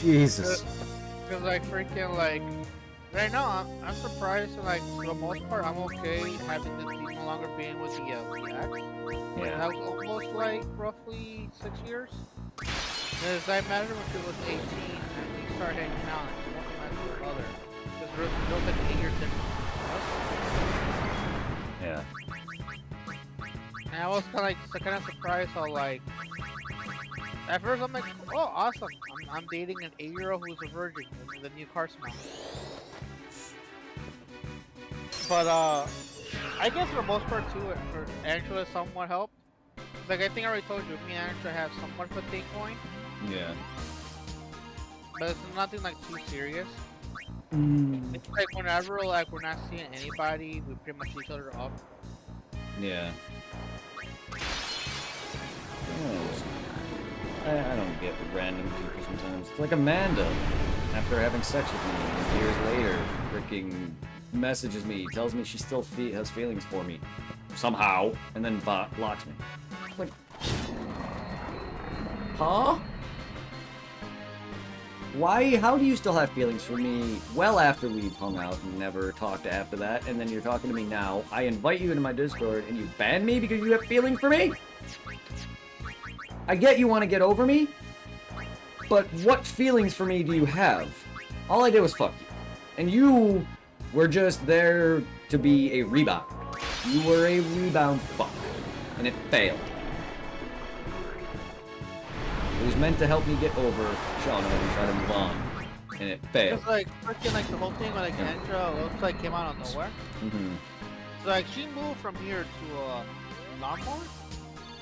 Jesus. Because like freaking like right now I'm surprised and like for the most part I'm okay having this no longer being with the ex. Yeah. That was almost like roughly 6 years. Because I met her when she was 18 and we started hanging out and she wasn't met her brother. Because there was like an 8 year difference. Yeah. And I was kind of surprised how like at first I'm like, oh awesome, I'm dating an 8-year-old who's a virgin with a new car smell. But I guess for the most part too, for Angela somewhat helped. Like I think I already told you, me and Angela have somewhat of a thing going. Yeah. But it's nothing like too serious. It's like whenever like we're not seeing anybody, we pretty much each other up. Yeah. I don't get random people sometimes. It's like Amanda. after having sex with me. And years later, freaking messages me, tells me she still has feelings for me. Somehow. And then blocks me. Like, huh? Why? How do you still have feelings for me well after we've hung out and never talked after that, and then you're talking to me now? I invite you into my Discord and you ban me because you have feelings for me? I get you want to get over me, but what feelings for me do you have? All I did was fuck you. And you were just there to be a rebound. You were a rebound fuck. And it failed. It was meant to help me get over Shauna and try to move on. And it failed. Just like freaking like the whole thing with like Angela looks like came out of nowhere. Mm-hmm. So like she moved from here to Lombard.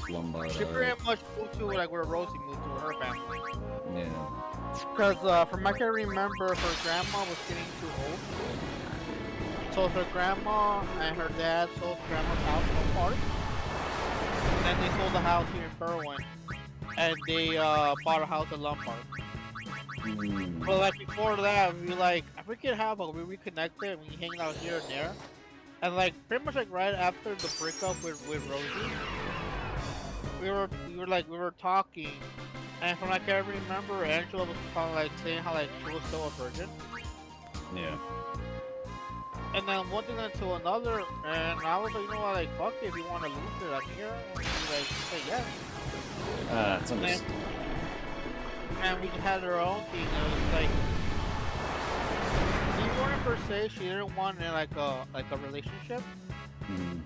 Lombard. She pretty much moved to like where Rosie moved to with her family. Yeah. Because from what I can remember, her grandma was getting too old. So her grandma and her dad sold grandma's house apart. And then they sold the house here in Berwyn. And they bought a house in Lombard. Mm. But like before that, we like if we could have we reconnected, we hang out here and there, and like pretty much like right after the breakup with Rosie, we were talking, and from like I remember, Angela was kind of like saying how like she was still a virgin. Yeah. And then one thing led to another, and I was like, you know what, like fuck it, if you want to lose it, I'm here. And she like say yes. It's understandable. And we had our own thing. It was like we weren't per se. She didn't want like a relationship, Mm.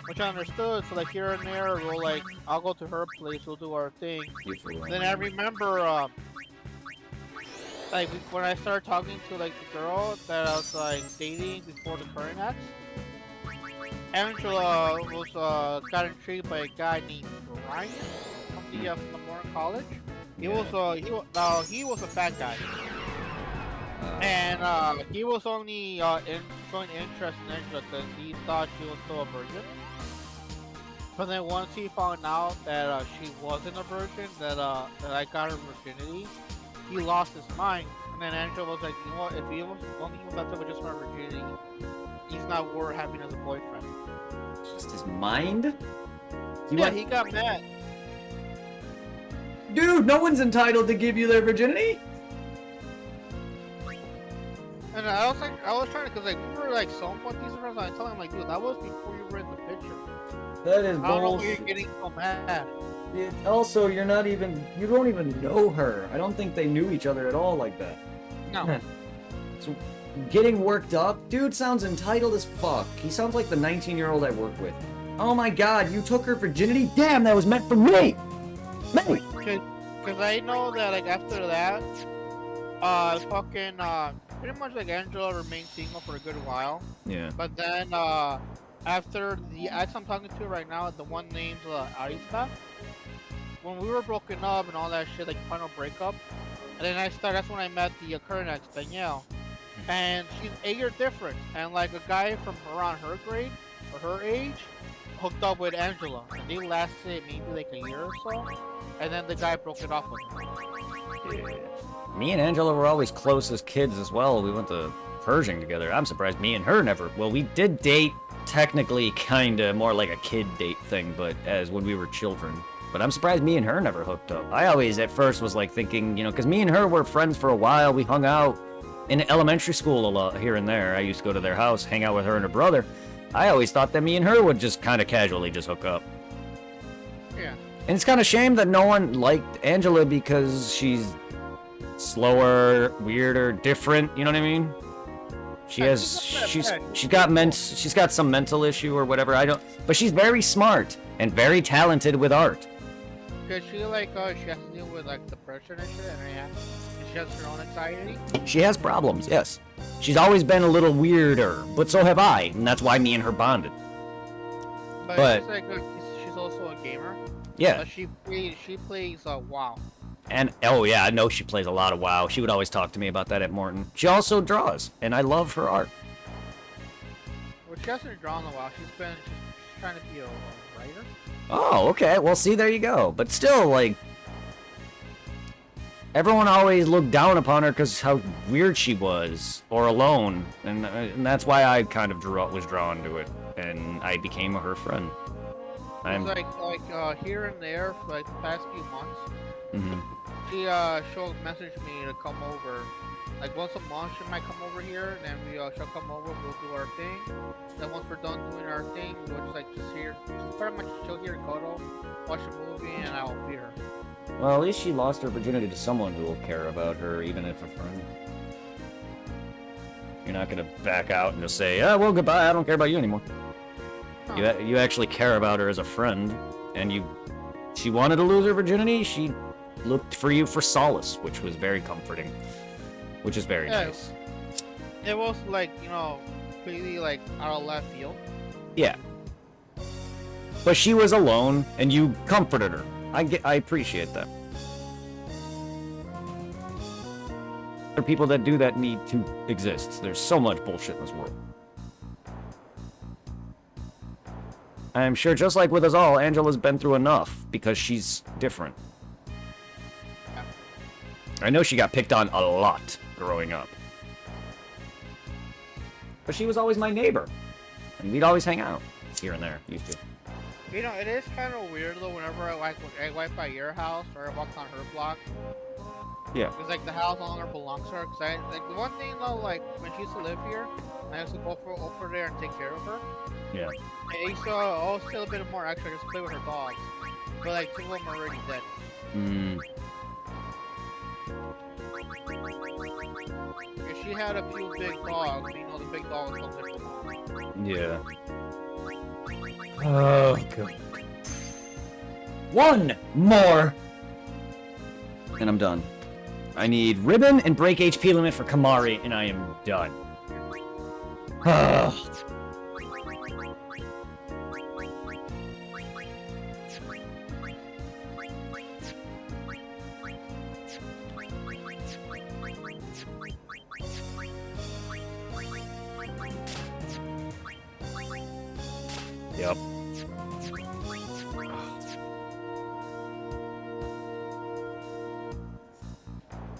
which I understood. So like here and there, we'll like I'll go to her place, we'll do our thing. Then I remember when I started talking to like the girl that I was like dating before the current ex, Angela was got intrigued by a guy named Ryan from the Morton College. He was a fat guy, and he was only showing interest in Angela because he thought she was still a virgin. But then once he found out that she wasn't a virgin, that I got her virginity, he lost his mind. And then Angela was like, you know what? If he was only he was up to just my virginity, he's not worth having as a boyfriend. Just his mind? He got mad. Dude, no one's entitled to give you their virginity. And I was trying to, cause like we were like somewhat decent friends. I told him like, dude, that was before you were in the picture. That is I don't know why bullshit. you're getting so mad. Also, you don't even know her. I don't think they knew each other at all like that. No. So, getting worked up? Dude sounds entitled as fuck. He sounds like the 19-year-old I work with. Oh my god, you took her virginity? Damn, that was meant for me! Me! Cause I know that like after that, pretty much like Angela remained single for a good while. Yeah. But then after the ex I'm talking to right now, the one named Arista, when we were broken up and all that shit, like final breakup, and then that's when I met the current ex, Danielle, and she's 8 years different, and like a guy from around her grade or her age hooked up with Angela, and they lasted maybe like a year or so, and then the guy broke it off with her. Me and Angela were always close as kids as well. We went to Pershing together. I'm surprised me and her never. Well, we did date technically kinda more like a kid date thing, but as when we were children. But I'm surprised me and her never hooked up. I always at first was like thinking, because me and her were friends for a while. We hung out in elementary school a lot here and there. I used to go to their house, hang out with her and her brother. I always thought that me and her would just kind of casually just hook up. Yeah. And it's kind of shame that no one liked Angela because she's slower, weirder, different. You know what I mean? She's got some mental issue or whatever. But she's very smart and very talented with art. Cause she like she has to deal with like depression and shit, and she has her own anxiety. She has problems, yes. She's always been a little weirder, but so have I, and that's why me and her bonded. But she's like she's also a gamer. Yeah. She plays WoW. And oh yeah, I know she plays a lot of WoW. She would always talk to me about that at Morton. She also draws, and I love her art. Well, she hasn't drawn in a while. She's trying to be a writer. Oh, okay. Well, see, there you go. But still, like, Everyone always looked down upon her because how weird she was, or alone, and that's why I kind of was drawn to it, and I became her friend. It's like here and there for like the past few months. Mhm. She'll message me to come over. Like once a month, she might come over here, and then she'll come over. We'll do our thing. Then once we're done doing our thing, we'll just like just here, just pretty much chill here, cuddle, watch a movie, and I'll feed her. Well, at least she lost her virginity to someone who will care about her, even if a friend. You're not gonna back out and just say, "Oh, well, goodbye. I don't care about you anymore." Huh. You actually care about her as a friend, and she wanted to lose her virginity. She looked for you for solace, which was very comforting, which is very Yeah. nice. It was like completely like out of left field. Yeah. But she was alone, and you comforted her. I appreciate that. There are people that do that need to exist. There's so much bullshit in this world. I'm sure just like with us all, Angela's been through enough because she's different. I know she got picked on a lot growing up. But she was always my neighbor. And we'd always hang out here and there, used to. You know, it is kind of weird though. Whenever I wipe by your house or I walk on her block, Yeah. because like the house no longer belongs to her. Cause like the one thing though, like when she used to live here, I used to go over there and take care of her. Yeah. And I used to always feel a bit more extra just play with her dogs. But like two of them are already dead. Mm. If she had a few big dogs, the big dogs don't live long. Yeah. Oh, God. One more! And I'm done. I need ribbon and break HP limit for Kamari, and I am done. Yep.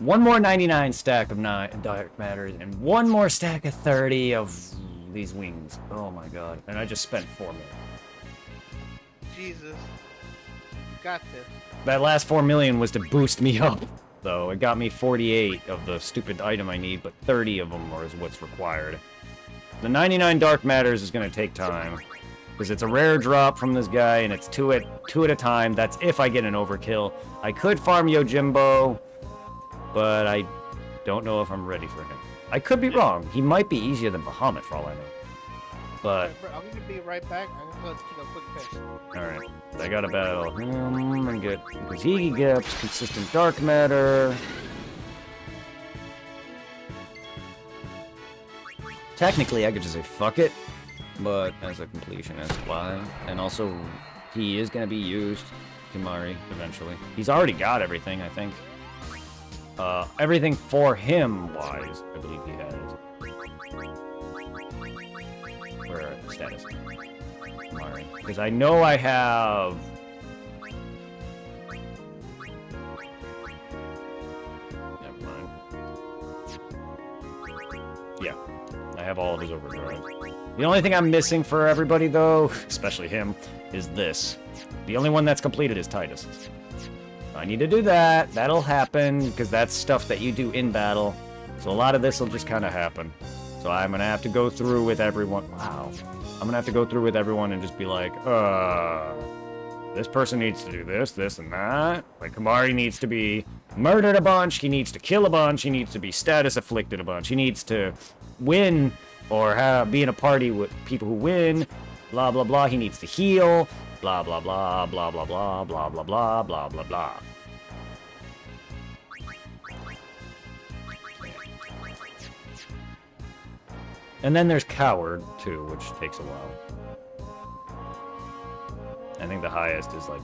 One more 99 stack of Dark Matters, and one more stack of 30 of these wings. Oh my god. And I just spent 4 million. Jesus, you got this. That last 4 million was to boost me up, though. It got me 48 of the stupid item I need, but 30 of them is what's required. The 99 Dark Matters is going to take time, because it's a rare drop from this guy, and it's two at a time. That's if I get an overkill. I could farm Yojimbo, but I don't know if I'm ready for him. I could be wrong. He might be easier than Bahamut for all I know. But I'm gonna be right back. I'm gonna take a quick piss. alright. I gotta battle him and get because he gets consistent dark matter. Technically I could just say fuck it, but as a completionist, why? And also he is gonna be used, Kimari, eventually. He's already got everything, I think. Everything for him wise, I believe he has. Or status. Kimari. Because I know I have... Never mind. Yeah. I have all of his overdrive. The only thing I'm missing for everybody, though, especially him, is this. The only one that's completed is Titus. I need to do that. That'll happen, because that's stuff that you do in battle. So a lot of this will just kind of happen. So I'm going to have to go through with everyone. Wow. I'm going to have to go through with everyone and just be like, this person needs to do this, this, and that. Like, Kamari needs to be murdered a bunch. He needs to kill a bunch. He needs to be status afflicted a bunch. He needs to win or be in a party with people who win. Blah, blah, blah. He needs to heal. Blah, blah, blah, blah, blah, blah, blah, blah, blah, blah, blah, blah. And then there's Coward, too, which takes a while. I think the highest is like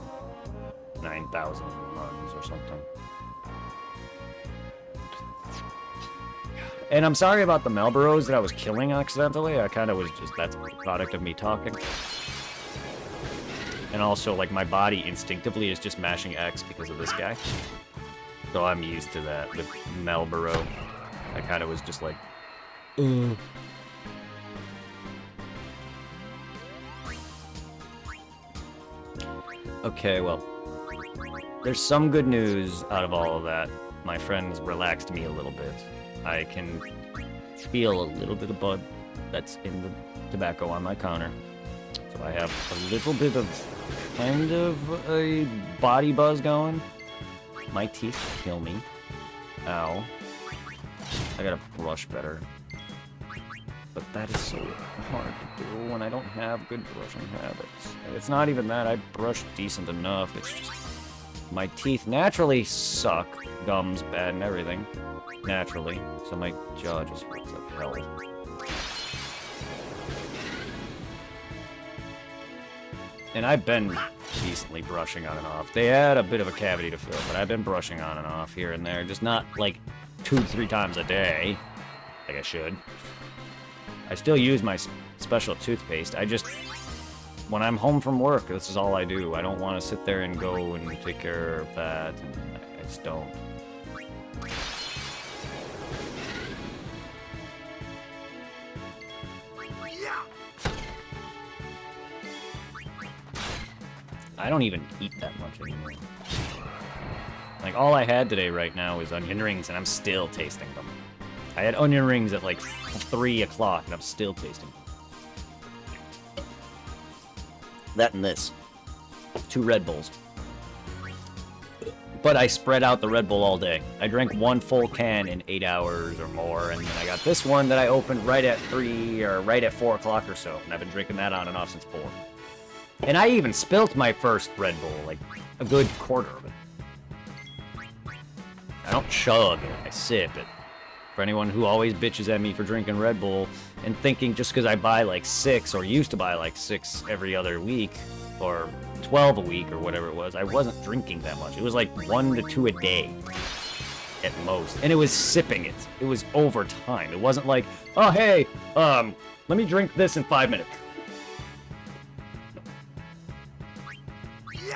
9,000 runs or something. And I'm sorry about the Malboros that I was killing accidentally. I kind of was just, that's a product of me talking. And also, like, my body instinctively is just mashing X because of this guy. So I'm used to that with Marlboro. I kind of was just like, Okay, well, there's some good news out of all of that. My friends relaxed me a little bit. I can feel a little bit of bud that's in the tobacco on my counter. So I have a little bit of kind of a body buzz going. My teeth kill me. Ow. I gotta brush better. But that is so hard to do when I don't have good brushing habits. It's not even that, I brush decent enough, it's just... My teeth naturally suck, gums bad and everything. Naturally. So my jaw just hurts like hell. And I've been decently brushing on and off. They had a bit of a cavity to fill, but I've been brushing on and off here and there. Just not like 2-3 times a day, like I should. I still use my special toothpaste. I just, when I'm home from work, this is all I do. I don't want to sit there and go and take care of that. And I just don't. I don't even eat that much anymore. Like, all I had today right now is onion rings, and I'm still tasting them. I had onion rings at like 3 o'clock, and I'm still tasting them. That and this. 2 Red Bulls. But I spread out the Red Bull all day. I drank 1 full can in 8 hours or more, and then I got this one that I opened right at 3 or right at 4 o'clock or so, and I've been drinking that on and off since 4. And I even spilt my first Red Bull, like a good quarter of it. I don't chug it, I sip it. For anyone who always bitches at me for drinking Red Bull and thinking just because I buy like 6 or used to buy like 6 every other week or 12 a week or whatever it was, I wasn't drinking that much. It was like 1 to 2 a day at most. And it was sipping it. It was over time. It wasn't like, oh, hey, let me drink this in 5 minutes.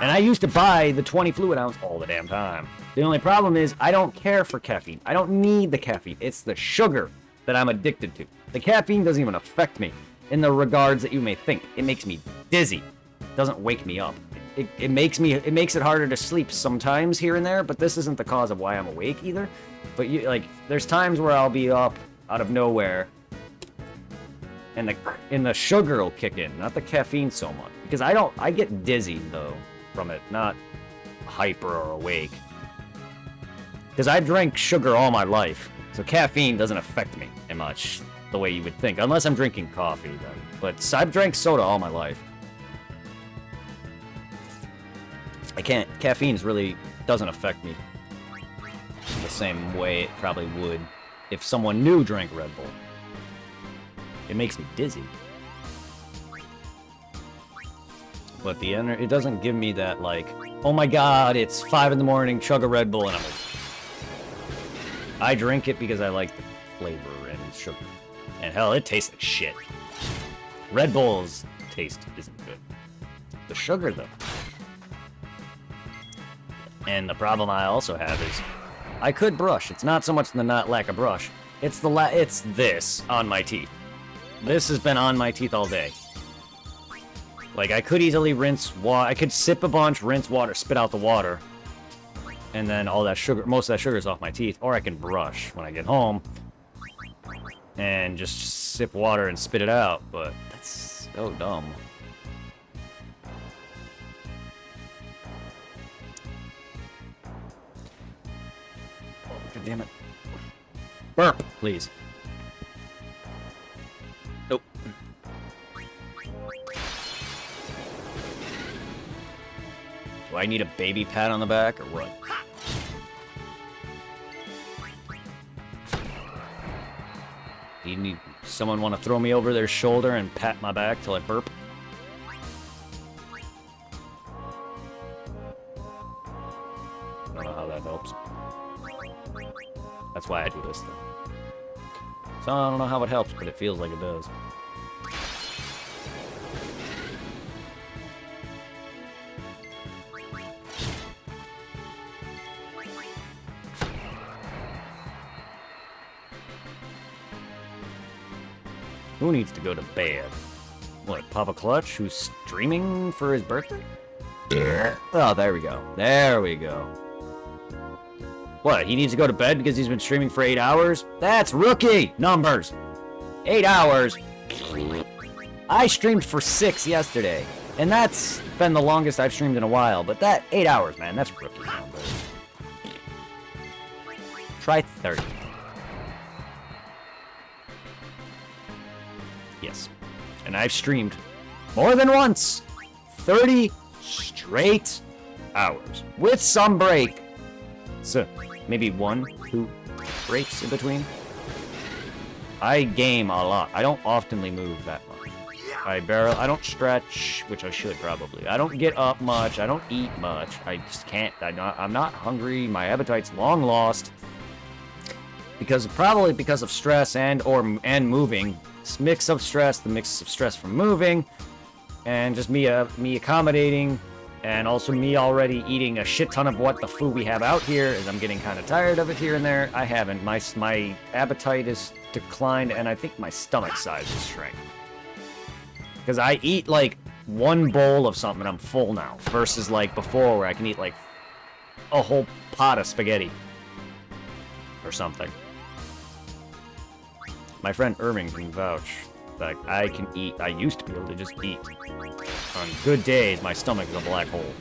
And I used to buy the 20 fluid ounce all the damn time. The only problem is I don't care for caffeine. I don't need the caffeine. It's the sugar that I'm addicted to. The caffeine doesn't even affect me in the regards that you may think. It makes me dizzy. It doesn't wake me up. It makes it harder to sleep sometimes here and there, but this isn't the cause of why I'm awake either. But there's times where I'll be up out of nowhere and the sugar will kick in, not the caffeine so much. Because I get dizzy though from it, not hyper or awake. Because I drank sugar all my life, so caffeine doesn't affect me that much the way you would think, unless I'm drinking coffee then. But I've drank soda all my life. Caffeine really doesn't affect me the same way it probably would if someone new drank Red Bull. It makes me dizzy. But it doesn't give me that, like, oh my god, it's 5 in the morning, chug a Red Bull, and I'm like... I drink it because I like the flavor and sugar. And hell, it tastes like shit. Red Bull's taste isn't good. The sugar, though. And the problem I also have is, I could brush. It's not so much the lack of brush. It's it's this on my teeth. This has been on my teeth all day. Like, I could easily rinse water. I could sip a bunch, rinse water, spit out the water. And then all that sugar, most of that sugar is off my teeth. Or I can brush when I get home. And just sip water and spit it out. But that's so dumb. God damn it. Burp, please. Nope. Do I need a baby pat on the back, or what? Do you need someone want to throw me over their shoulder and pat my back till I burp? I don't know how that helps. That's why I do this thing. So I don't know how it helps, but it feels like it does. Who needs to go to bed? What, Papa Clutch, who's streaming for his birthday? Oh, there we go. There we go. What, he needs to go to bed because he's been streaming for 8 hours? That's rookie numbers. 8 hours. I streamed for 6 yesterday, and that's been the longest I've streamed in a while, but that 8 hours, man, that's rookie numbers. Try 30. Yes. And I've streamed more than once. 30 straight hours. With some break. So, maybe 1, 2 breaks in between. I game a lot. I don't oftenly move that much. I don't stretch, which I should probably. I don't get up much. I don't eat much. I just can't. I'm not hungry. My appetite's long lost. Probably because of stress and moving. This mix of stress, the mix of stress from moving, and just me accommodating, and also me already eating a shit ton of what the food we have out here, as I'm getting kind of tired of it here and there. I haven't. My appetite is declined, and I think my stomach size has shrank. Because I eat like 1 bowl of something and I'm full now, versus like before where I can eat like a whole pot of spaghetti or something. My friend Irving can vouch that I can eat. I used to be able to just eat. On good days, my stomach is a black hole.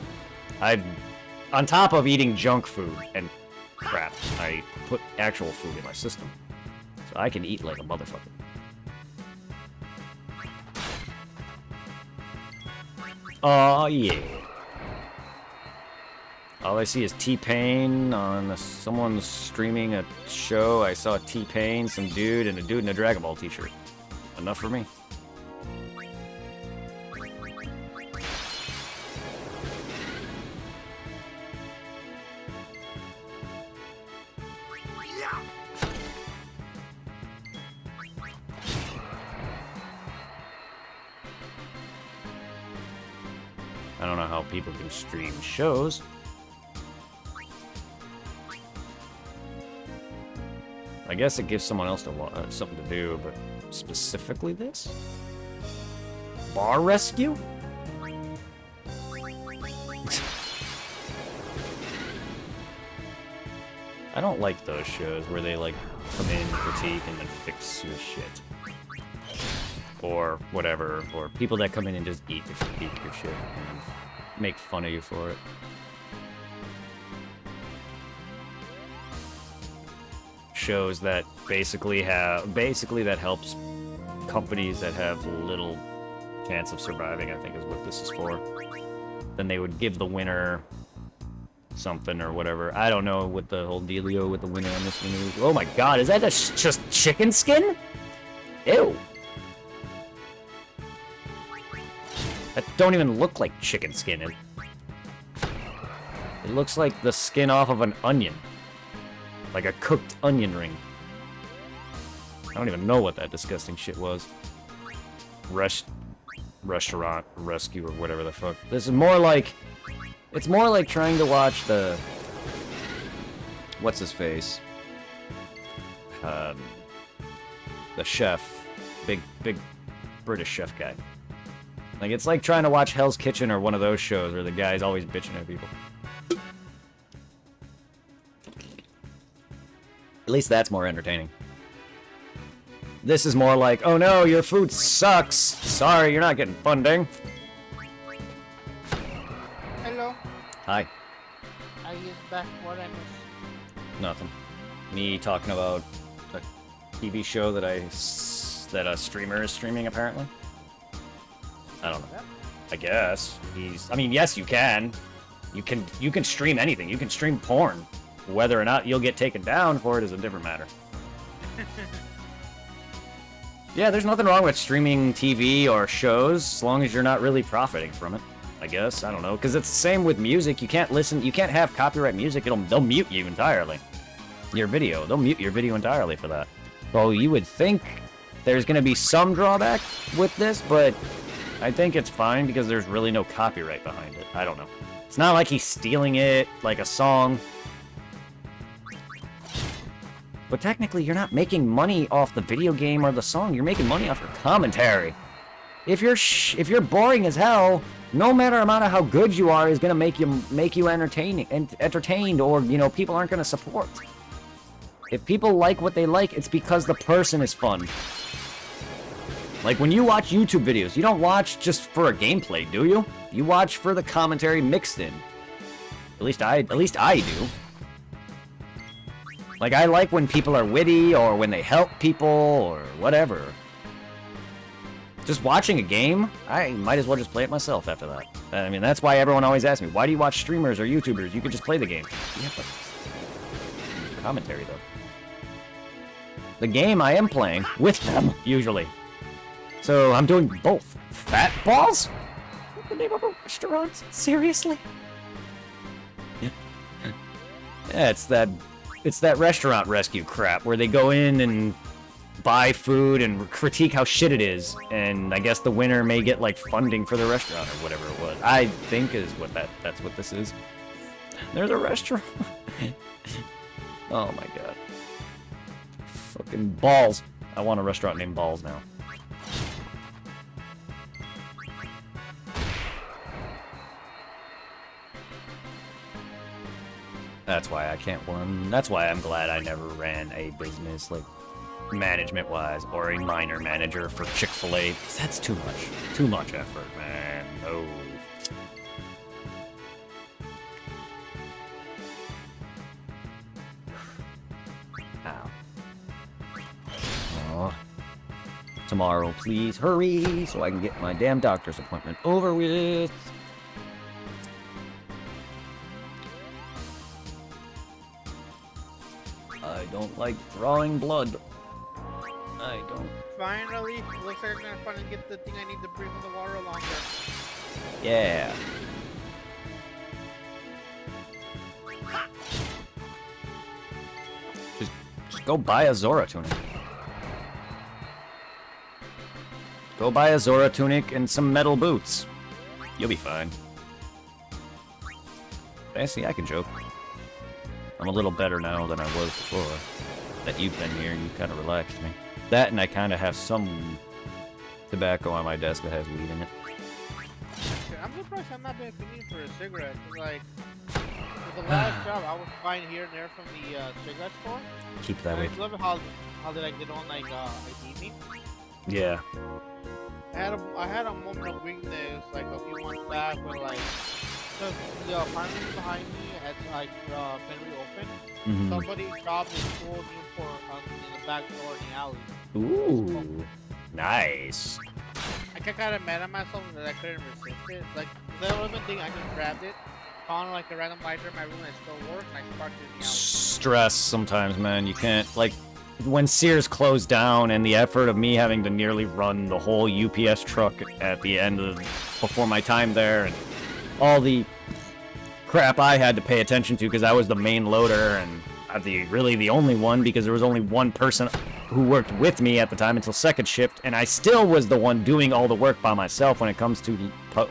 On top of eating junk food and crap, I put actual food in my system. So I can eat like a motherfucker. Oh yeah. All I see is T-Pain on someone's streaming a show. I saw T-Pain, some dude, and a dude in a Dragon Ball t-shirt. Enough for me. I don't know how people can stream shows. I guess it gives someone else something to do, but specifically this? Bar rescue? I don't like those shows where they like come in, critique, and then fix your shit. Or whatever, or people that come in and just eat your shit and make fun of you for it. Shows that basically that helps companies that have little chance of surviving, I think is what this is for. Then they would give the winner something or whatever. I don't know what the whole dealio with the winner on this one is. Oh my god, is that just chicken skin? Ew. That don't even look like chicken skin. It looks like the skin off of an onion. Like a cooked onion ring. I don't even know what that disgusting shit was. Restaurant rescue or whatever the fuck. This is more like... It's more like trying to watch the... What's his face? The chef. Big British chef guy. Like, it's like trying to watch Hell's Kitchen or one of those shows where the guy's always bitching at people. At least that's more entertaining. This is more like, oh no, your food sucks. Sorry, you're not getting funding. Hello. Hi. I is back. What I missed? Nothing. Me talking about a TV show that that a streamer is streaming, apparently. I don't know. I guess. I mean, yes, you can. You can stream anything. You can stream porn. Whether or not you'll get taken down for it is a different matter. Yeah, there's nothing wrong with streaming TV or shows, as long as you're not really profiting from it. I guess, I don't know, because it's the same with music. You can't have copyright music. They'll mute you entirely. Your video, they'll mute your video entirely for that. So you would think there's going to be some drawback with this, but I think it's fine because there's really no copyright behind it. I don't know. It's not like he's stealing it like a song. But technically, you're not making money off the video game or the song. You're making money off your commentary. If you're boring as hell, no matter amount of how good you are is gonna make you entertained, or people aren't gonna support. If people like what they like, it's because the person is fun. Like when you watch YouTube videos, you don't watch just for a gameplay, do you? You watch for the commentary mixed in. At least I do. Like I like when people are witty or when they help people or whatever. Just watching a game, I might as well just play it myself after that. I mean, that's why everyone always asks me, why do you watch streamers or YouTubers? You could just play the game. Yeah, but commentary though. The game I am playing with them, usually. So I'm doing both. Fat Balls? What's the name of a restaurant? Seriously? Yeah, it's that restaurant rescue crap where they go in and buy food and critique how shit it is, and I guess the winner may get like funding for the restaurant or whatever it was. I think is what that's what this is. There's a restaurant. Oh my god. Fucking Balls. I want a restaurant named Balls now. That's why I can't run. That's why I'm glad I never ran a business, like, management-wise, or a minor manager for Chick-fil-A. 'Cause that's too much. Too much effort, man. No. Ow. Aw. Tomorrow, please hurry, so I can get my damn doctor's appointment over with. I don't like drawing blood. I don't. Finally, looks like I'm gonna finally get the thing I need to bring in the water longer. Yeah. Just go buy a Zora tunic. Go buy a Zora tunic and some metal boots. You'll be fine. See, I can joke. I'm a little better now than I was before. That you've been here, you kind of relaxed me. That, and I kind of have some tobacco on my desk that has weed in it. I'm surprised I'm not being opinion for a cigarette. Like, with the last job, I was buying here and there from the cigarette store. Keep that way. I love how they like did on like evening. Yeah. I had a moment of weakness like a few months back when like the apartment behind me had like been reopened. Mm-hmm. Somebody dropped a full Newport in the back door in the alley. Ooh. Nice. I kind of mad at myself that I couldn't resist it. Like, that wasn't thing, I just grabbed it, found like a random lighter in my room and it still worked, and I sparked it in the alley. Stress sometimes, man. You can't, like, when Sears closed down and the effort of me having to nearly run the whole UPS truck at the end of, before my time there, and all the crap I had to pay attention to because I was the main loader and really the only one because there was only one person who worked with me at the time until second shift, and I still was the one doing all the work by myself when it comes to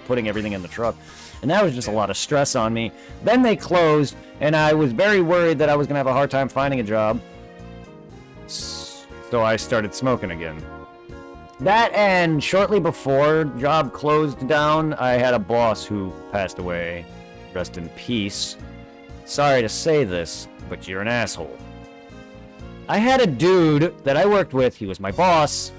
putting everything in the truck. And that was just a lot of stress on me. Then they closed, and I was very worried that I was going to have a hard time finding a job. So I started smoking again. That, and shortly before job closed down, I had a boss who passed away. Rest in peace. Sorry to say this, but you're an asshole. I had a dude that I worked with, he was my boss,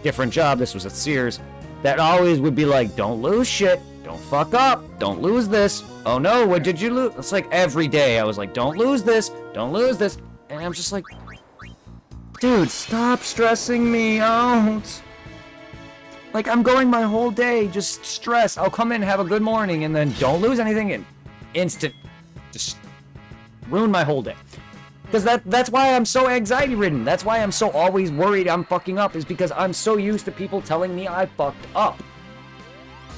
different job, this was at Sears, that always would be like, don't lose shit, don't fuck up, don't lose this, oh no, what did you lose? It's like every day I was like, don't lose this, and I'm just like, dude, stop stressing me out. Like, I'm going my whole day just stressed. I'll come in, have a good morning, and then don't lose anything, and instant, just ruin my whole day. Because that's why I'm so anxiety-ridden. That's why I'm so always worried I'm fucking up, is because I'm so used to people telling me I fucked up.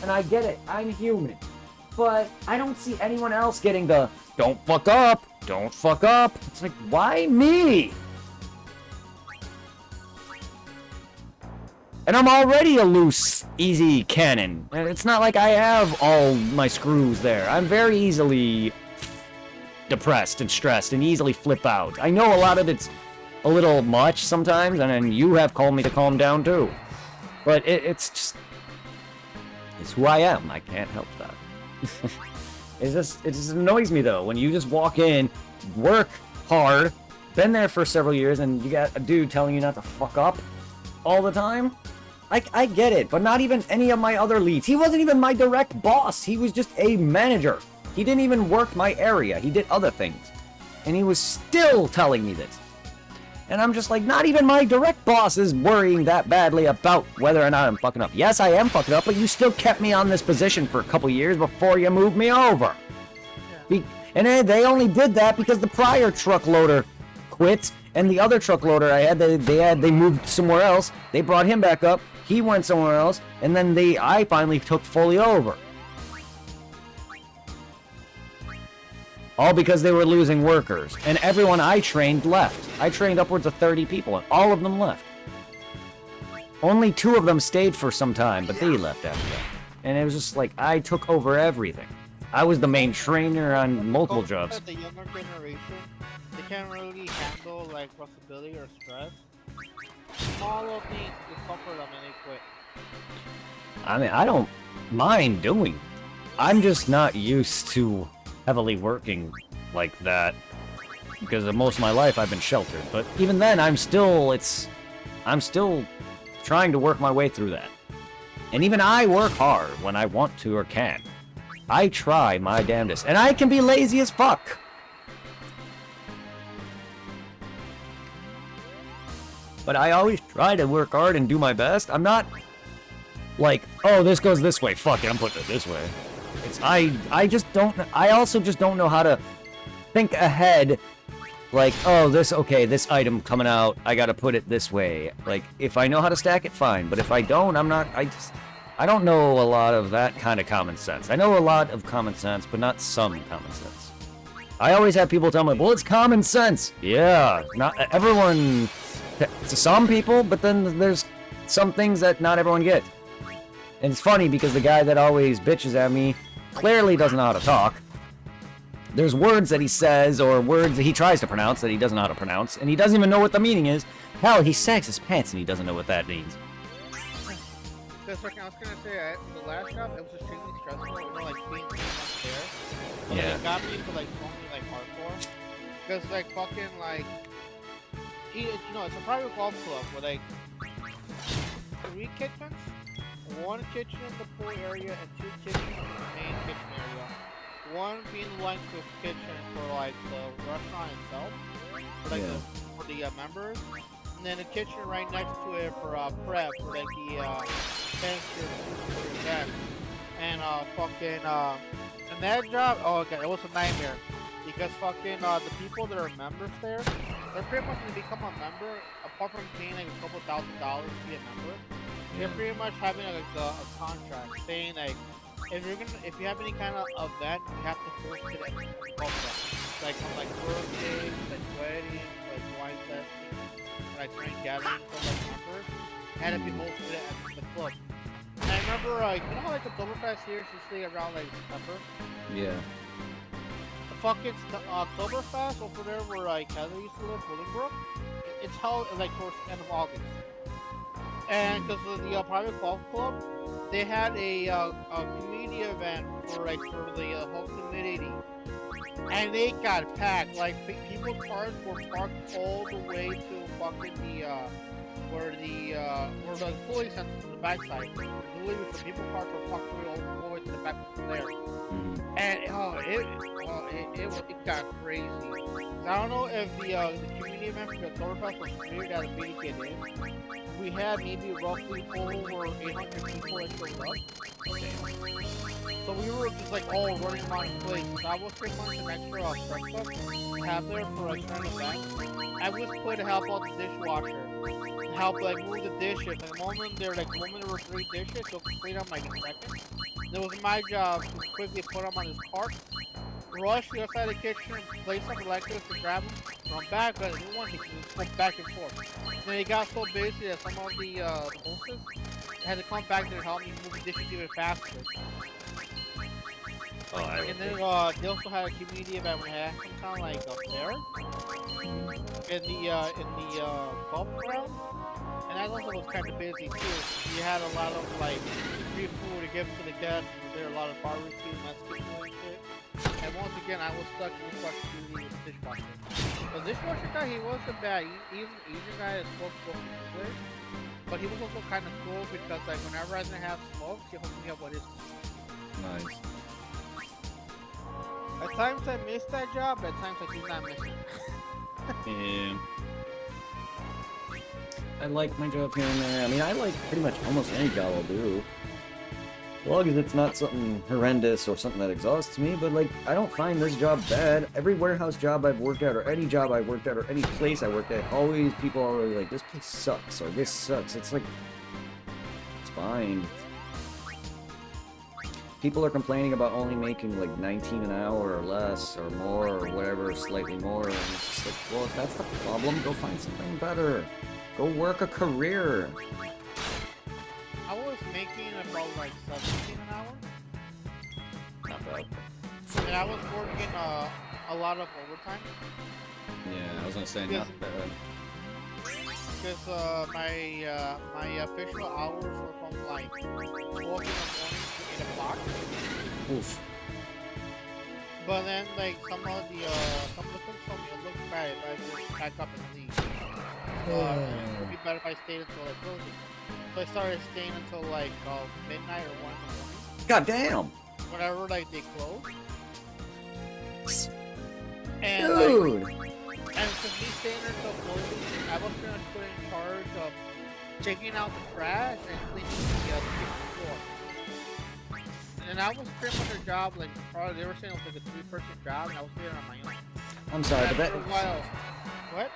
And I get it. I'm human. But I don't see anyone else getting the, don't fuck up, don't fuck up. It's like, why me? And I'm already a loose, easy cannon. And it's not like I have all my screws there. I'm very easily depressed and stressed and easily flip out. I know a lot of it's a little much sometimes, and then you have called me to calm down too. But it's just, it's who I am. I can't help that. It just annoys me though when you just walk in, work hard, been there for several years, and you got a dude telling you not to fuck up all the time. I get it, but not even any of my other leads. He wasn't even my direct boss. He was just a manager. He didn't even work my area. He did other things. And he was still telling me this. And I'm just like, not even my direct boss is worrying that badly about whether or not I'm fucking up. Yes, I am fucking up, but you still kept me on this position for a couple years before you moved me over. Yeah. And then they only did that because the prior truck loader quit, and the other truck loader I had, they moved somewhere else. They brought him back up. He went somewhere else, and then I finally took fully over. All because they were losing workers, and everyone I trained left. I trained upwards of 30 people, and all of them left. Only 2 of them stayed for some time, but they left after that. And it was just like, I took over everything. I was the main trainer on multiple jobs. The younger generation, they can't really handle like responsibility or stress. Small little things discomfort them and they quit. I mean, I don't mind doing. I'm just not used to heavily working like that because most of my life I've been sheltered. But even then, I'm still trying to work my way through that. And even I work hard when I want to or can. I try my damnedest, and I can be lazy as fuck. But I always try to work hard and do my best. I'm not like, oh, this goes this way. Fuck it, I'm putting it this way. It's I just don't. I also just don't know how to think ahead. Like, oh, this item coming out, I gotta put it this way. Like, if I know how to stack it, fine. But if I don't, I don't know a lot of that kind of common sense. I know a lot of common sense, but not some common sense. I always have people tell me, well, it's common sense. Yeah, not everyone, to some people, but then there's some things that not everyone gets. And it's funny because the guy that always bitches at me clearly doesn't know how to talk. There's words that he says or words that he tries to pronounce that he doesn't know how to pronounce, and he doesn't even know what the meaning is. Hell, he sags his pants and he doesn't know what that means. Because like I was gonna say, the last job it was extremely stressful. You know, like being too much there. But, Yeah. Like, it got me into like only like hardcore. Because like fucking like, you know, it's a private golf club with like 3 kitchens, 1 kitchen in the pool area, and 2 kitchens in the main kitchen area. One being the length of kitchen for like the restaurant itself, for like for the members. And then a kitchen right next to it for prep, for like the cancer for the event. And and that job, oh god, it was a nightmare. Because fucking the people that are members there, they're pretty much gonna become a member, apart from paying like a couple $1,000 to be a member. They're pretty much having like a contract saying like, if you have any kind of event, you have to host it at the club. Like on like birthdays, like weddings, like wine testing, like grand gatherings for like members, had to be hosted at the club. And I remember, you know how like the Oktoberfest here is usually around like September? Yeah. The fucking Oktoberfest over there where like Heather used to live, Bolingbrook, it's held like towards the end of August. And because of the private golf club, they had a community event for like for the whole community, and they got packed. Like people's cars were parked all the way to fucking where the police center to the backside. Literally, the people cars were parked all the way to the back from there. And it got crazy. I don't know if the community event for the Oktoberfest was weird at a big get in. We had maybe roughly over 800 people that showed up. So we were just like all running around in place. So I was pretty much an extra breakfast to have there for a certain event. I was put to help out the dishwasher. To help like move the dishes. And the moment there were 3 dishes, so complete them like in seconds. It was my job to quickly put them on his cart, rush to the other side of the kitchen, place some electrics to grab them, run back, but the new one he go back and forth. And then he got so busy that some of the hostess had to come back there and help me move the dishes even faster. Oh, I And then they also had a community event where they had some kind of like a fair in the golf ground, and that also was kind of busy too. You had a lot of like free food to give to the guests. There were a lot of barbecue, Mexican and shit. And once again, I was stuck in this community with the dishwasher. The dishwasher guy, he wasn't bad. He's an Asian guy that spoke English, but he was also kind of cool because like whenever I didn't have smoke, he hooked me up with his. Nice. At times I missed that job, at times I did not miss it. Yeah. I like my job here and there. I mean, I like pretty much almost any job I'll do. As long as it's not something horrendous or something that exhausts me, but like, I don't find this job bad. Every warehouse job I've worked at, or any job I've worked at, or any place I worked at, always people are always like, this place sucks, or this sucks. It's like, it's fine. People are complaining about only making like 19 an hour or less, or more, or whatever, slightly more, and it's just like, well, if that's the problem, go find something better. Go work a career. I was making about like 17 an hour, Not bad. and I was working a lot of overtime Yeah, I was gonna say Yes. not bad. because my official hours were from like 12 in the morning to 8 o'clock. Oof. But then like some of the cooks told me it looked bad if I just pack up and leave. It would be better if I stayed until like closing. So I started staying until like midnight or 1 in the morning. God damn. Whenever like they close. And like, Dude. and since me staying there until closing, I was pretty much put in charge of taking out the trash and cleaning the kitchen floor. And I was pretty much a job like probably they were saying it was like a 3-person job, and I was doing it on my own. I'm sorry, but And that. for a while, what?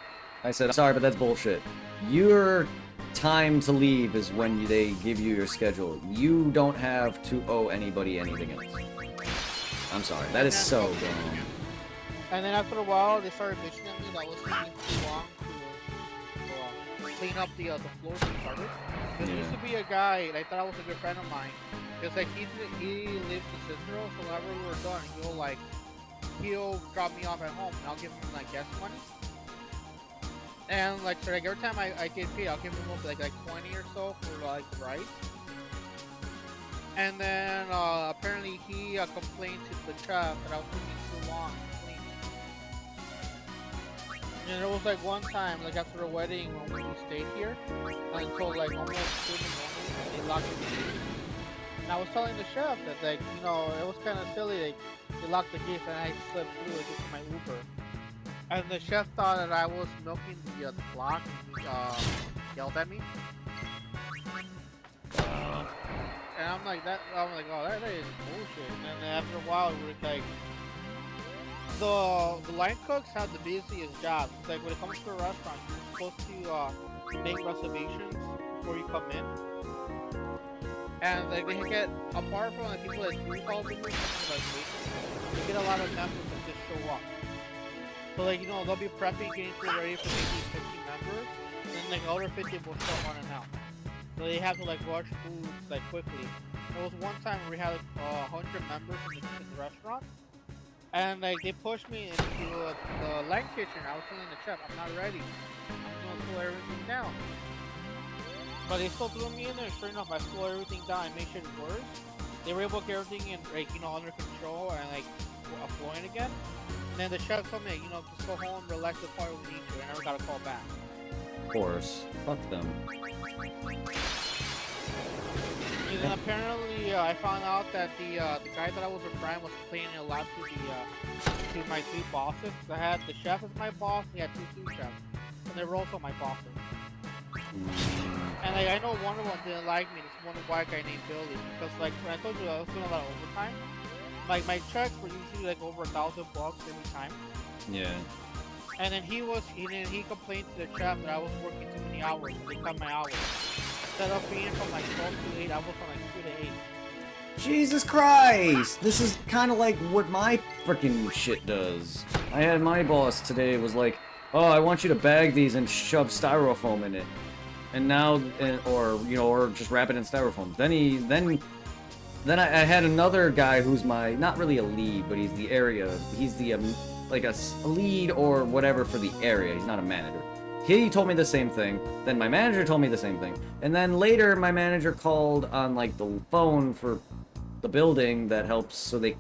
I said, I'm sorry, but that's bullshit. Your time to leave is when they give you your schedule. You don't have to owe anybody anything else. I'm sorry, that is so dumb. And then after a while, they started bitching at me that I was taking too long to clean up the floors and carpet. There used to be a guy, and I thought I was a good friend of mine. It's like he lives in Cicero, so whenever we were done, he'll drop me off at home, and I'll give him like gas money. And like, so like every time I get paid, I'll give him like 20 or so for like the ride. And then apparently he complained to the chef that I was taking too long to clean. And there was like one time, like after a wedding when we stayed here, until like almost 2 in the morning, they locked the gate. And I was telling the chef that like, you know, it was kind of silly, like they locked the gate and I slipped through like into my Uber. And the chef thought that I was milking the clock and he yelled at me. And I'm like, oh, that is bullshit. And then after a while, it was like, the line cooks have the busiest jobs. It's like when it comes to a restaurant, you're supposed to make reservations before you come in. And like they get, apart from the people that do call the reservations, they get a lot of members that just show up. So like, you know, they'll be prepping, getting food ready for maybe 50 members, and then like the other 50 will start running out. So they have to like rush food like quickly. There was one time where we had 100 members in the restaurant, and like they pushed me into the line kitchen. I was telling the chef, I'm not ready. I'm gonna slow everything down. But they still threw me in there. Sure enough, I slowed everything down and made shit worse. They were able to get everything in, like, you know, under control and like flowing again. And then the chef told me, you know, just go home, relax the part we need to. I never got a call back. Of course. Fuck them. And then apparently, I found out that the guy that I was referring was complaining a lot to my 2 bosses. I had the chef as my boss, and he had 2 sous chefs, and they were also my bosses. And like, I know one of them didn't like me. This one white guy named Billy, because like when I told you I was doing a lot of overtime, like my checks were usually like over $1,000 every time. Yeah. And then he complained to the chef that I was working too many hours. They cut my hours. Instead of being from like 12 to 8, I was from like 2 to 8. Jesus Christ! This is kind of like what my freaking shit does. I had my boss today was like, oh, I want you to bag these and shove styrofoam in it. And now, or, you know, or just wrap it in styrofoam. Then Then I had another guy who's my, not really a lead, but he's the area, he's the, like a lead or whatever for the area. He's not a manager. He told me the same thing. Then my manager told me the same thing. And then later my manager called on like the phone for the building that helps, so they,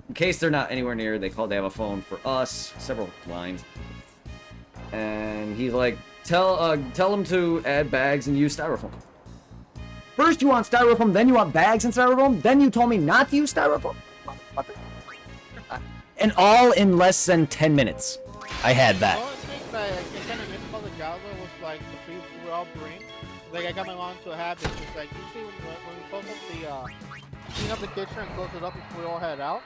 in case they're not anywhere near, they have a phone for us, several lines. And he's like, tell them to add bags and use styrofoam. First you want styrofoam, then you want bags and styrofoam, then you told me not to use styrofoam? And all in less than 10 minutes. I had The that. only thing that I kind of missed about the Java was like the free food we all bring. Like I got my mom to a habit. It's like usually when we close up clean up the kitchen and close it up before we all head out,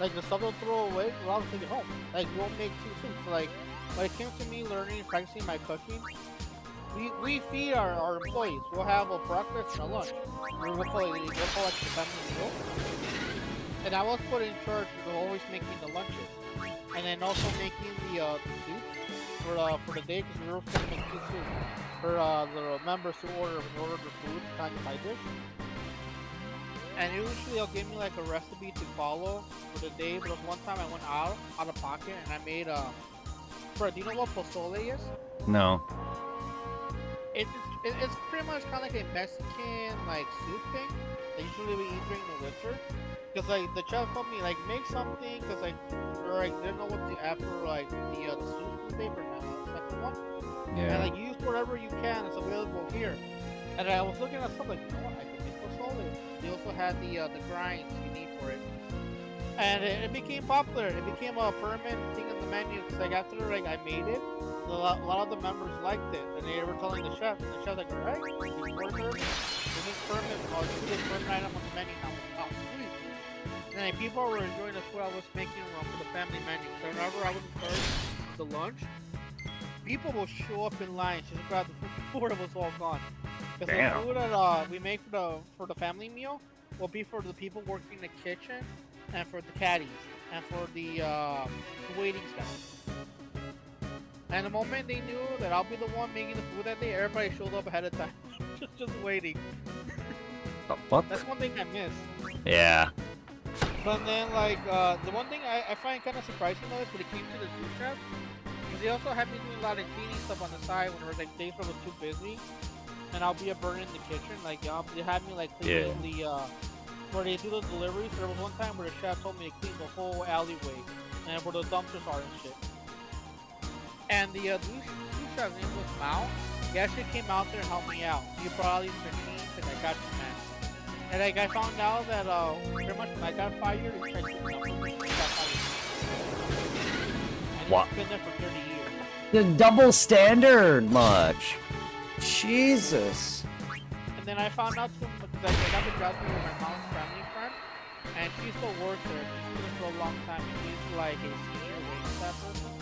like the stuff they'll throw away, we'll all take it home. Like we won't make two soups. So, like when it came to me learning and practicing my cooking, we feed our employees. We'll have a breakfast and a lunch. We'll call it the family meal. And I was put in charge of always making the lunches, and then also making the soup for the day, because we were supposed to make 2 soups for the members who order their food, kind of side dish. And usually they'll give me like a recipe to follow for the day. But there was one time I went out of pocket and I made bro, do you know what pozole is? No. It's pretty much kind of like a Mexican like soup thing that usually we eat during the winter. Cause like the chef told me like make something, cause like they didn't know what to add for like the soup day for the second one. Yeah. And like use whatever you can that's available here. And I was looking at stuff like, you know what, I can make pozole. They also had the grinds you need for it. And it became popular. It became a permanent thing on the menu. Cause like after like I made it, a lot of the members liked it, and they were telling the chef. And the chef's like, alright, you order it. This is permanent. Oh, it's a permanent item on the menu now. Oh, sweet. And then people were enjoying the food I was making for the family menu. So whenever I was in charge of the lunch, people will show up in line just to grab the food before it was all gone. Because the food that we make for the family meal will be for the people working in the kitchen, and for the caddies, and for the waiting staff. And the moment they knew that I'll be the one making the food that day, everybody showed up ahead of time, just waiting. The fuck? That's one thing I miss. Yeah. But then, like, the one thing I find kind of surprising though is when it came to the sous chefs, because they also had me doing a lot of cleaning stuff on the side when like days where I was too busy, and I'll be a burner in the kitchen. Like, they had me like cleaning where they do the deliveries. There was one time where the chef told me to clean the whole alleyway and where the dumpsters are and shit. And the sous chef's name was Mao. He actually came out there and helped me out. He brought all these machines and I got you, man. And like I found out that pretty much when I got fired, he tried to keep me up. He got fired. And he's been there for 30 years. The double standard much. Jesus. And then I found out too, because I got the job with my mom's family friend, and she still works there. She's been there for a long time, and she's like a senior waiting staff person.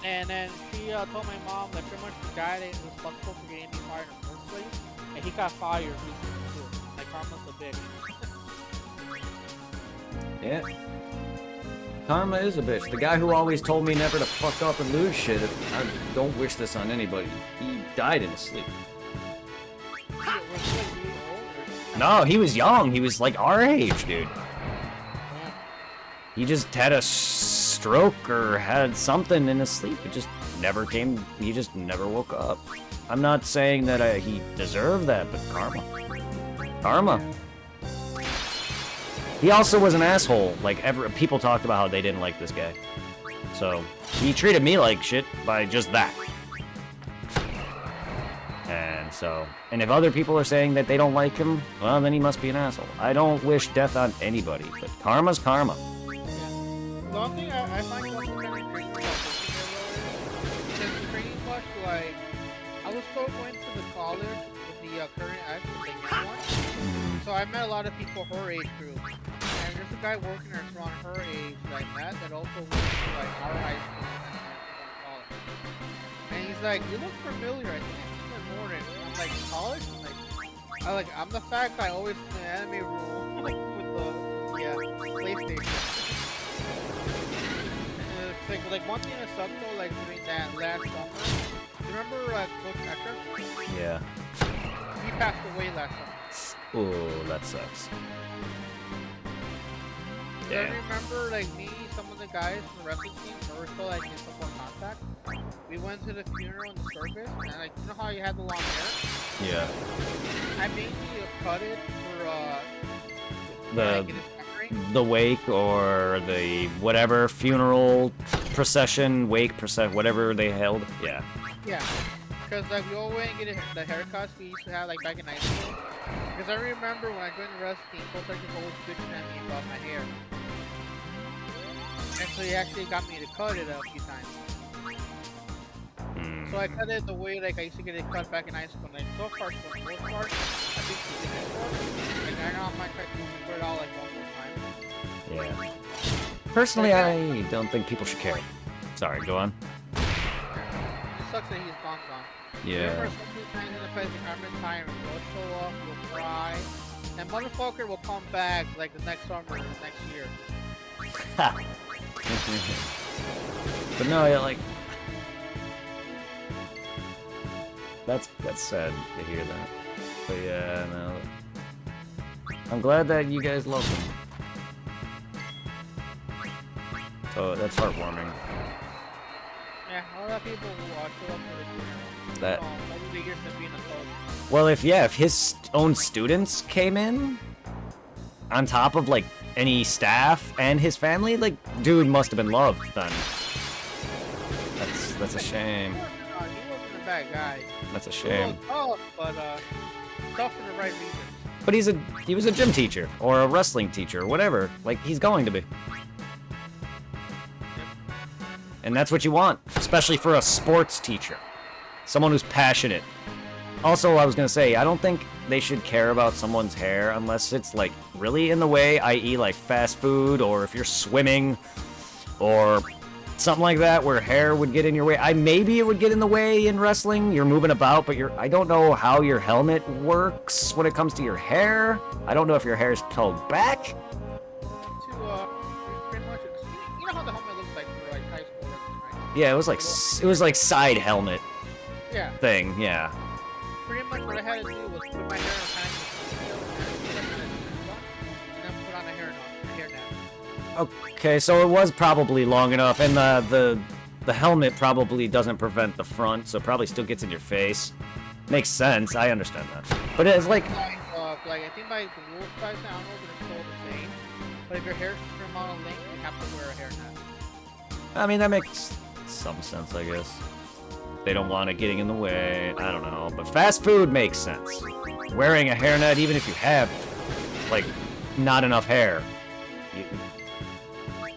And then she told my mom that pretty much the guy that was responsible for getting me fired in the first place, and he got fired recently too. Like Karma's a bitch. Yeah. Karma is a bitch. The guy who always told me never to fuck up and lose shit, I don't wish this on anybody. He died in his sleep. Was he like really old? Or... No, he was young. He was like our age, dude. Yeah. He just had a stroke or had something in his sleep. It just never came. He just never woke up. I'm not saying that he deserved that, but karma. Karma. He also was an asshole. Like, people talked about how they didn't like this guy. So, he treated me like shit by just that. And if other people are saying that they don't like him, well, then he must be an asshole. I don't wish death on anybody, but karma's karma. Yeah. The one thing I find also kind of crazy about this is the training class, like, I was still going to the college with the current ex, the young one. So I met a lot of people her age group. And there's a guy working there around her age that I met that also went to like our high school and college. And he's like, you look familiar, I think I've seen it more than I'm like, college? I'm the fat guy always in the anime room with the PlayStation. And like one thing that sucked though, like during that last summer, you remember Coach Ecker? Yeah. He passed away last summer. Oh, that sucks. Damn. I remember, like, me, some of the guys from the wrestling team, were still, like, in some more contact. We went to the funeral in the service, and, like, you know how you had the long hair? Yeah. I mainly cut it for, The like, in his memory. the wake or the whatever funeral procession, wake procession, whatever they held. Yeah. Yeah. Because, like, we all went and get the haircuts we used to have, like, back in high school. Because I remember when I joined the wrestling team, Coach Archie always bitching at me about my hair. And so he actually got me to cut it a few times. Hmm. So I cut it the way, like, I used to get it cut back in high school. Like, so far, for the most part, I think he did it for. Like, I know I might try to put it all, like, one more time. Yeah. Personally, I don't think people should care. Sorry, go on. It sucks that he's gone. Yeah. Remember, some few times in the place, like, I'm in time, we'll show up, we'll cry. And motherfucker will come back, like, the next summer, the next year. But no, yeah, like that's sad to hear that. But yeah, no. I'm glad that you guys love him. So that's heartwarming. Yeah, a lot of people will watch it up for the funeral. That Over the years of being a coach. well, if his own students came in on top of like any staff and his family, like dude must have been loved then. That's a shame. He wasn't a bad guy. That's a He shame. was tough, but tough for the right reasons. But he was a gym teacher or a wrestling teacher or whatever. Like he's going to be. And that's what you want, especially for a sports teacher. Someone who's passionate. Also, I was gonna say, I don't think they should care about someone's hair unless it's like really in the way, i.e. like fast food, or if you're swimming, or something like that where hair would get in your way. Maybe it would get in the way in wrestling. You're moving about, but I don't know how your helmet works when it comes to your hair. I don't know if your hair is pulled back. To pretty much, you know how the helmet looks like for like high school wrestling, right? Yeah, it was like side helmet Yeah, thing. Yeah. pretty much what I had to do was put my hair on kind and then put on a hairnet. Okay, so it was probably long enough, and the helmet probably doesn't prevent the front, so it probably still gets in your face. Makes sense. I understand that. But it's like, Like I think by the rules price, I don't know if it's still the same. But if your hair's trim on a length, you have to wear a hairnet. I mean, that makes some sense, I guess. They don't want it getting in the way. I don't know. But fast food makes sense. Wearing a hairnet, even if you have, like, not enough hair.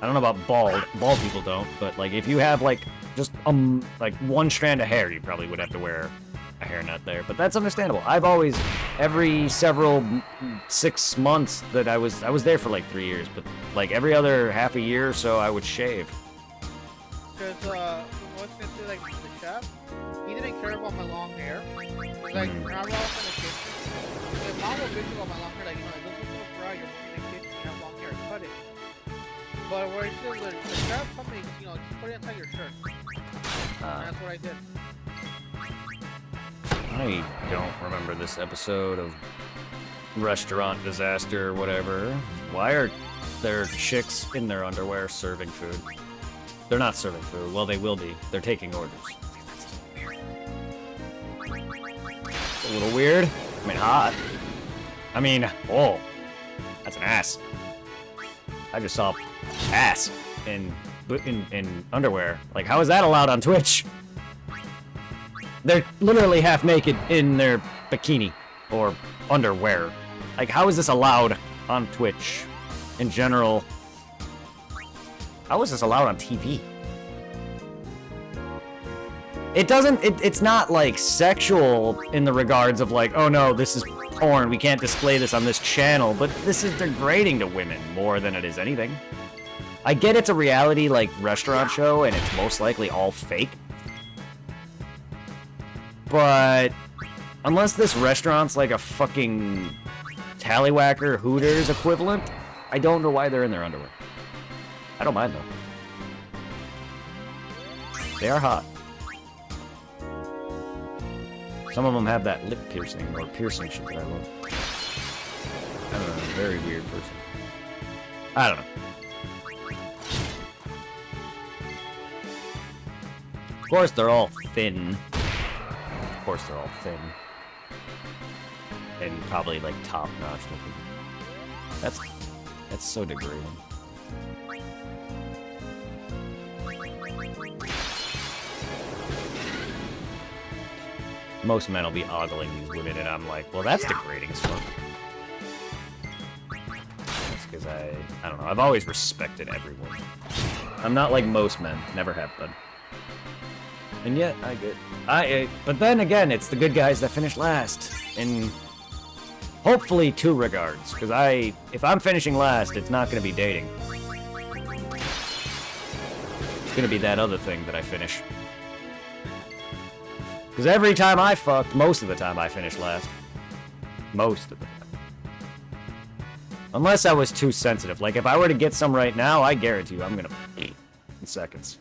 I don't know about bald. Bald people don't. But, like, if you have, like, just, like, one strand of hair, you probably would have to wear a hairnet there. But that's understandable. I've always, every several 6 months that I was there for, like, 3 years. But, like, every other half a year or so, I would shave. Because what's gonna say like the chef, he didn't care about my long hair. He's like, when I was in the kitchen, his mom will bitch about my long hair, like, you know, it looks so dry, you're in the kitchen, you have long hair, cut it. But where he said, the chef told me, you know, just put it inside your shirt. And that's what I did. I don't remember this episode of Restaurant Disaster or whatever. Why are there chicks in their underwear serving food? They're not serving food. Well, they will be. They're taking orders. A little weird. I mean, hot. I mean, oh, that's an ass. I just saw ass in underwear. Like, how is that allowed on Twitch? They're literally half naked in their bikini or underwear. Like, how is this allowed on Twitch in general? How is this allowed on TV? It doesn't, it's not like sexual in the regards of like, oh no, this is porn, we can't display this on this channel, but this is degrading to women more than it is anything. I get it's a reality like restaurant show and it's most likely all fake. But unless this restaurant's like a fucking Tallywhacker Hooters equivalent, I don't know why they're in their underwear. I don't mind though. They are hot. Some of them have that lip piercing or piercing shit that I love. I don't know, very weird person. I don't know. Of course, they're all thin. Of course, they're all thin. And probably, like, top-notch looking. That's so degrading. Most men will be ogling these women, and I'm like, well, that's degrading as fuck. That's because I don't know, I've always respected everyone. I'm not like most men, never have been. And yet, but then again, it's the good guys that finish last, in hopefully 2 regards, because if I'm finishing last, it's not going to be dating. It's going to be that other thing that I finish. Because every time I fucked, most of the time I finished last. Most of the time. Unless I was too sensitive. Like, if I were to get some right now, I guarantee you I'm gonna in seconds.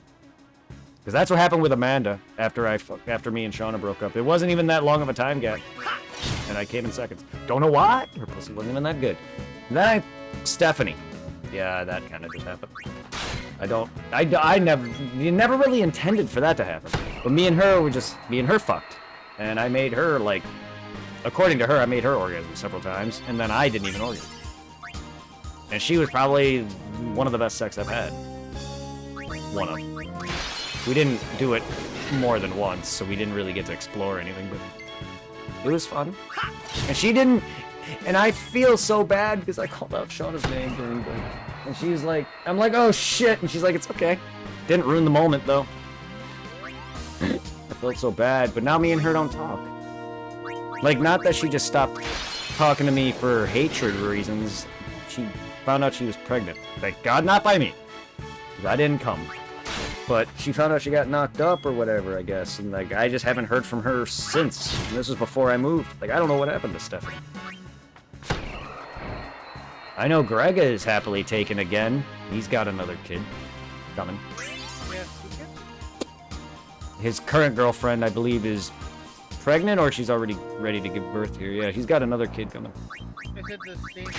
Because that's what happened with Amanda after me and Shauna broke up. It wasn't even that long of a time gap. And I came in seconds. Don't know why. Her pussy wasn't even that good. And then Stephanie. Yeah, that kind of just happened. You never really intended for that to happen. But me and her fucked. And I made her, like, according to her, I made her orgasm several times, and then I didn't even orgasm. And she was probably one of the best sex I've had. One of. We didn't do it more than once, so we didn't really get to explore anything, but it was fun. And she didn't, and I feel so bad because I called out Shauna's name during the, and she's like, I'm like, oh shit, and she's like, it's okay. Didn't ruin the moment though. I felt so bad, but now me and her don't talk. Like, not that she just stopped talking to me for hatred reasons. She found out she was pregnant. Thank God, not by me. 'Cause I didn't come. But she found out she got knocked up or whatever, I guess. And, like, I just haven't heard from her since. And this was before I moved. Like, I don't know what happened to Stephanie. I know Grega is happily taken again. He's got another kid coming. Yeah, 2 kids? His current girlfriend, I believe, is pregnant, or she's already ready to give birth here. Yeah, he's got another kid coming. Is it the same mom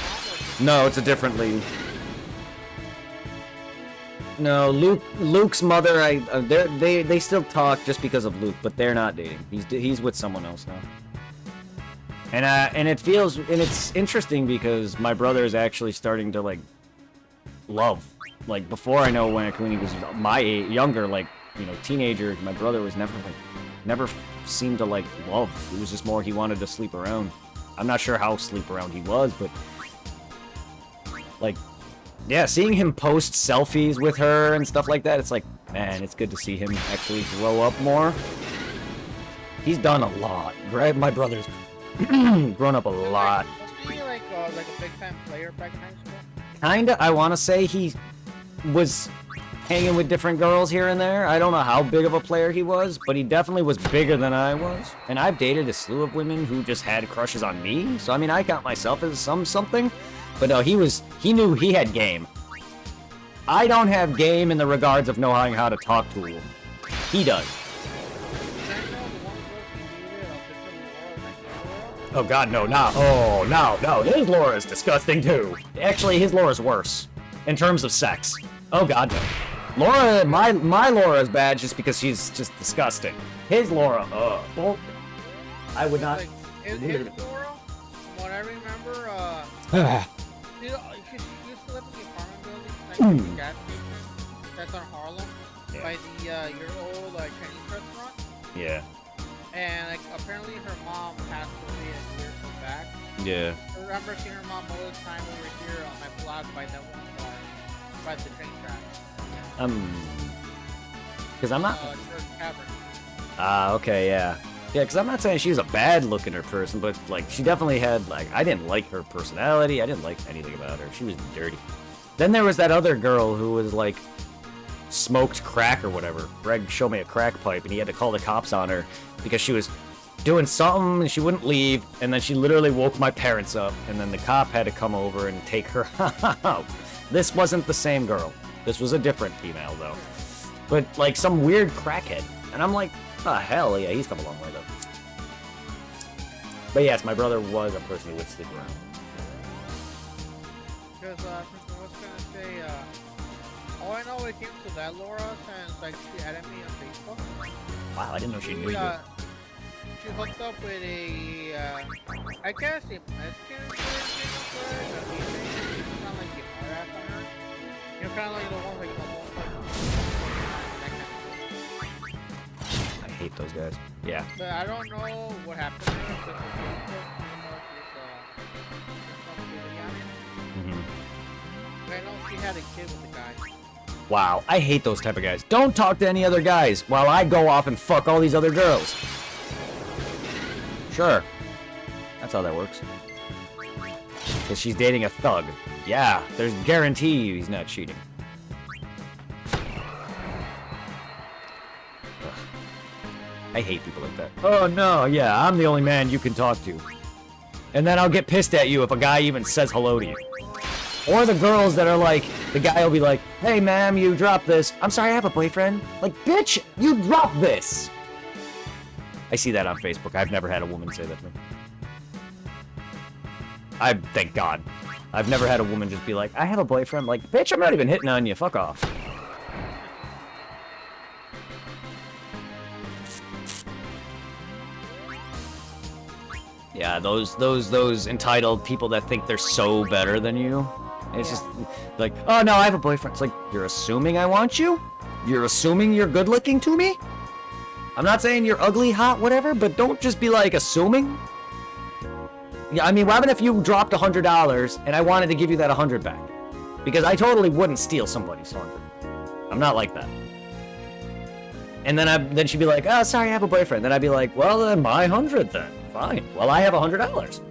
or No, it's a different lady. No, Luke's mother. They still talk just because of Luke, but they're not dating. He's with someone else now. And it's interesting because my brother is actually starting to like love. Like before, I know when he was my age, younger, like teenager, my brother was never seemed to like love. It was just more he wanted to sleep around. I'm not sure how sleep around he was, but like. Yeah, seeing him post selfies with her and stuff like that, it's like, man, it's good to see him actually grow up more. He's done a lot. My brother's grown up a lot. Was he like a big-time player back in high school? Kinda, I want to say he was hanging with different girls here and there. I don't know how big of a player he was, but he definitely was bigger than I was. And I've dated a slew of women who just had crushes on me, so I mean, I count myself as something. But no, he knew he had game. I don't have game in the regards of knowing how to talk to a woman. He does. Oh god, no, no. Oh, no. His Laura is disgusting too. Actually, his Laura's worse. In terms of sex. Oh god, no. Laura, my Laura is bad just because she's just disgusting. His Laura, well, I would not... His Laura, from what I remember, she used to live in the apartment building next to the gas station that's on Harlem by the your old Chinese restaurant. Yeah. And like apparently her mom passed away a year or so back. Yeah. I remember seeing her mom all the time over here on my block by that one bar, by the train track. Because I'm not. Church Tavern. Okay, yeah. Yeah, because I'm not saying she was a bad-looking person, but, like, she definitely had, like, I didn't like her personality. I didn't like anything about her. She was dirty. Then there was that other girl who was, like, smoked crack or whatever. Greg showed me a crack pipe, and he had to call the cops on her because she was doing something, and she wouldn't leave, and then she literally woke my parents up, and then the cop had to come over and take her out. This wasn't the same girl. This was a different female, though. But, like, some weird crackhead. And I'm like... Oh, hell yeah, he's come a long way, though. But yes, my brother was a person who would sleep around. Because, I was gonna say, All I know when it came to that Laura, since like she added me on Facebook. Wow, I didn't know she knew you. She hooked up with a, I guess a Mexican version of her. It's kind of like a hard ass on her. You know, kind of like the ones like almost like that kind of. I hate those guys. Yeah. But I don't know what happened to her because her Facebook, there's some hmm I know she had a kid with the guy. Wow, I hate those type of guys. Don't talk to any other guys while I go off and fuck all these other girls. Sure. That's how that works. Because she's dating a thug. Yeah, there's guarantee he's not cheating. Ugh. I hate people like that. Oh no, yeah, I'm the only man you can talk to. And then I'll get pissed at you if a guy even says hello to you. Or the girls that are like, the guy will be like, hey ma'am, you dropped this. I'm sorry, I have a boyfriend. Like, bitch, you dropped this. I see that on Facebook. I've never had a woman say that to me. Thank God. I've never had a woman just be like, I have a boyfriend. Like, bitch, I'm not even hitting on you. Fuck off. Yeah, those entitled people that think they're so better than you. It's just like, oh no, I have a boyfriend. It's like, you're assuming I want you? You're assuming you're good looking to me? I'm not saying you're ugly, hot, whatever, but don't just be like assuming. Yeah, I mean, what happened if you dropped $100 and I wanted to give you that 100 back? Because I totally wouldn't steal somebody's 100. I'm not like that. And then she'd be like, oh, sorry, I have a boyfriend. Then I'd be like, well, then my 100 then. Fine. Well, I have $100.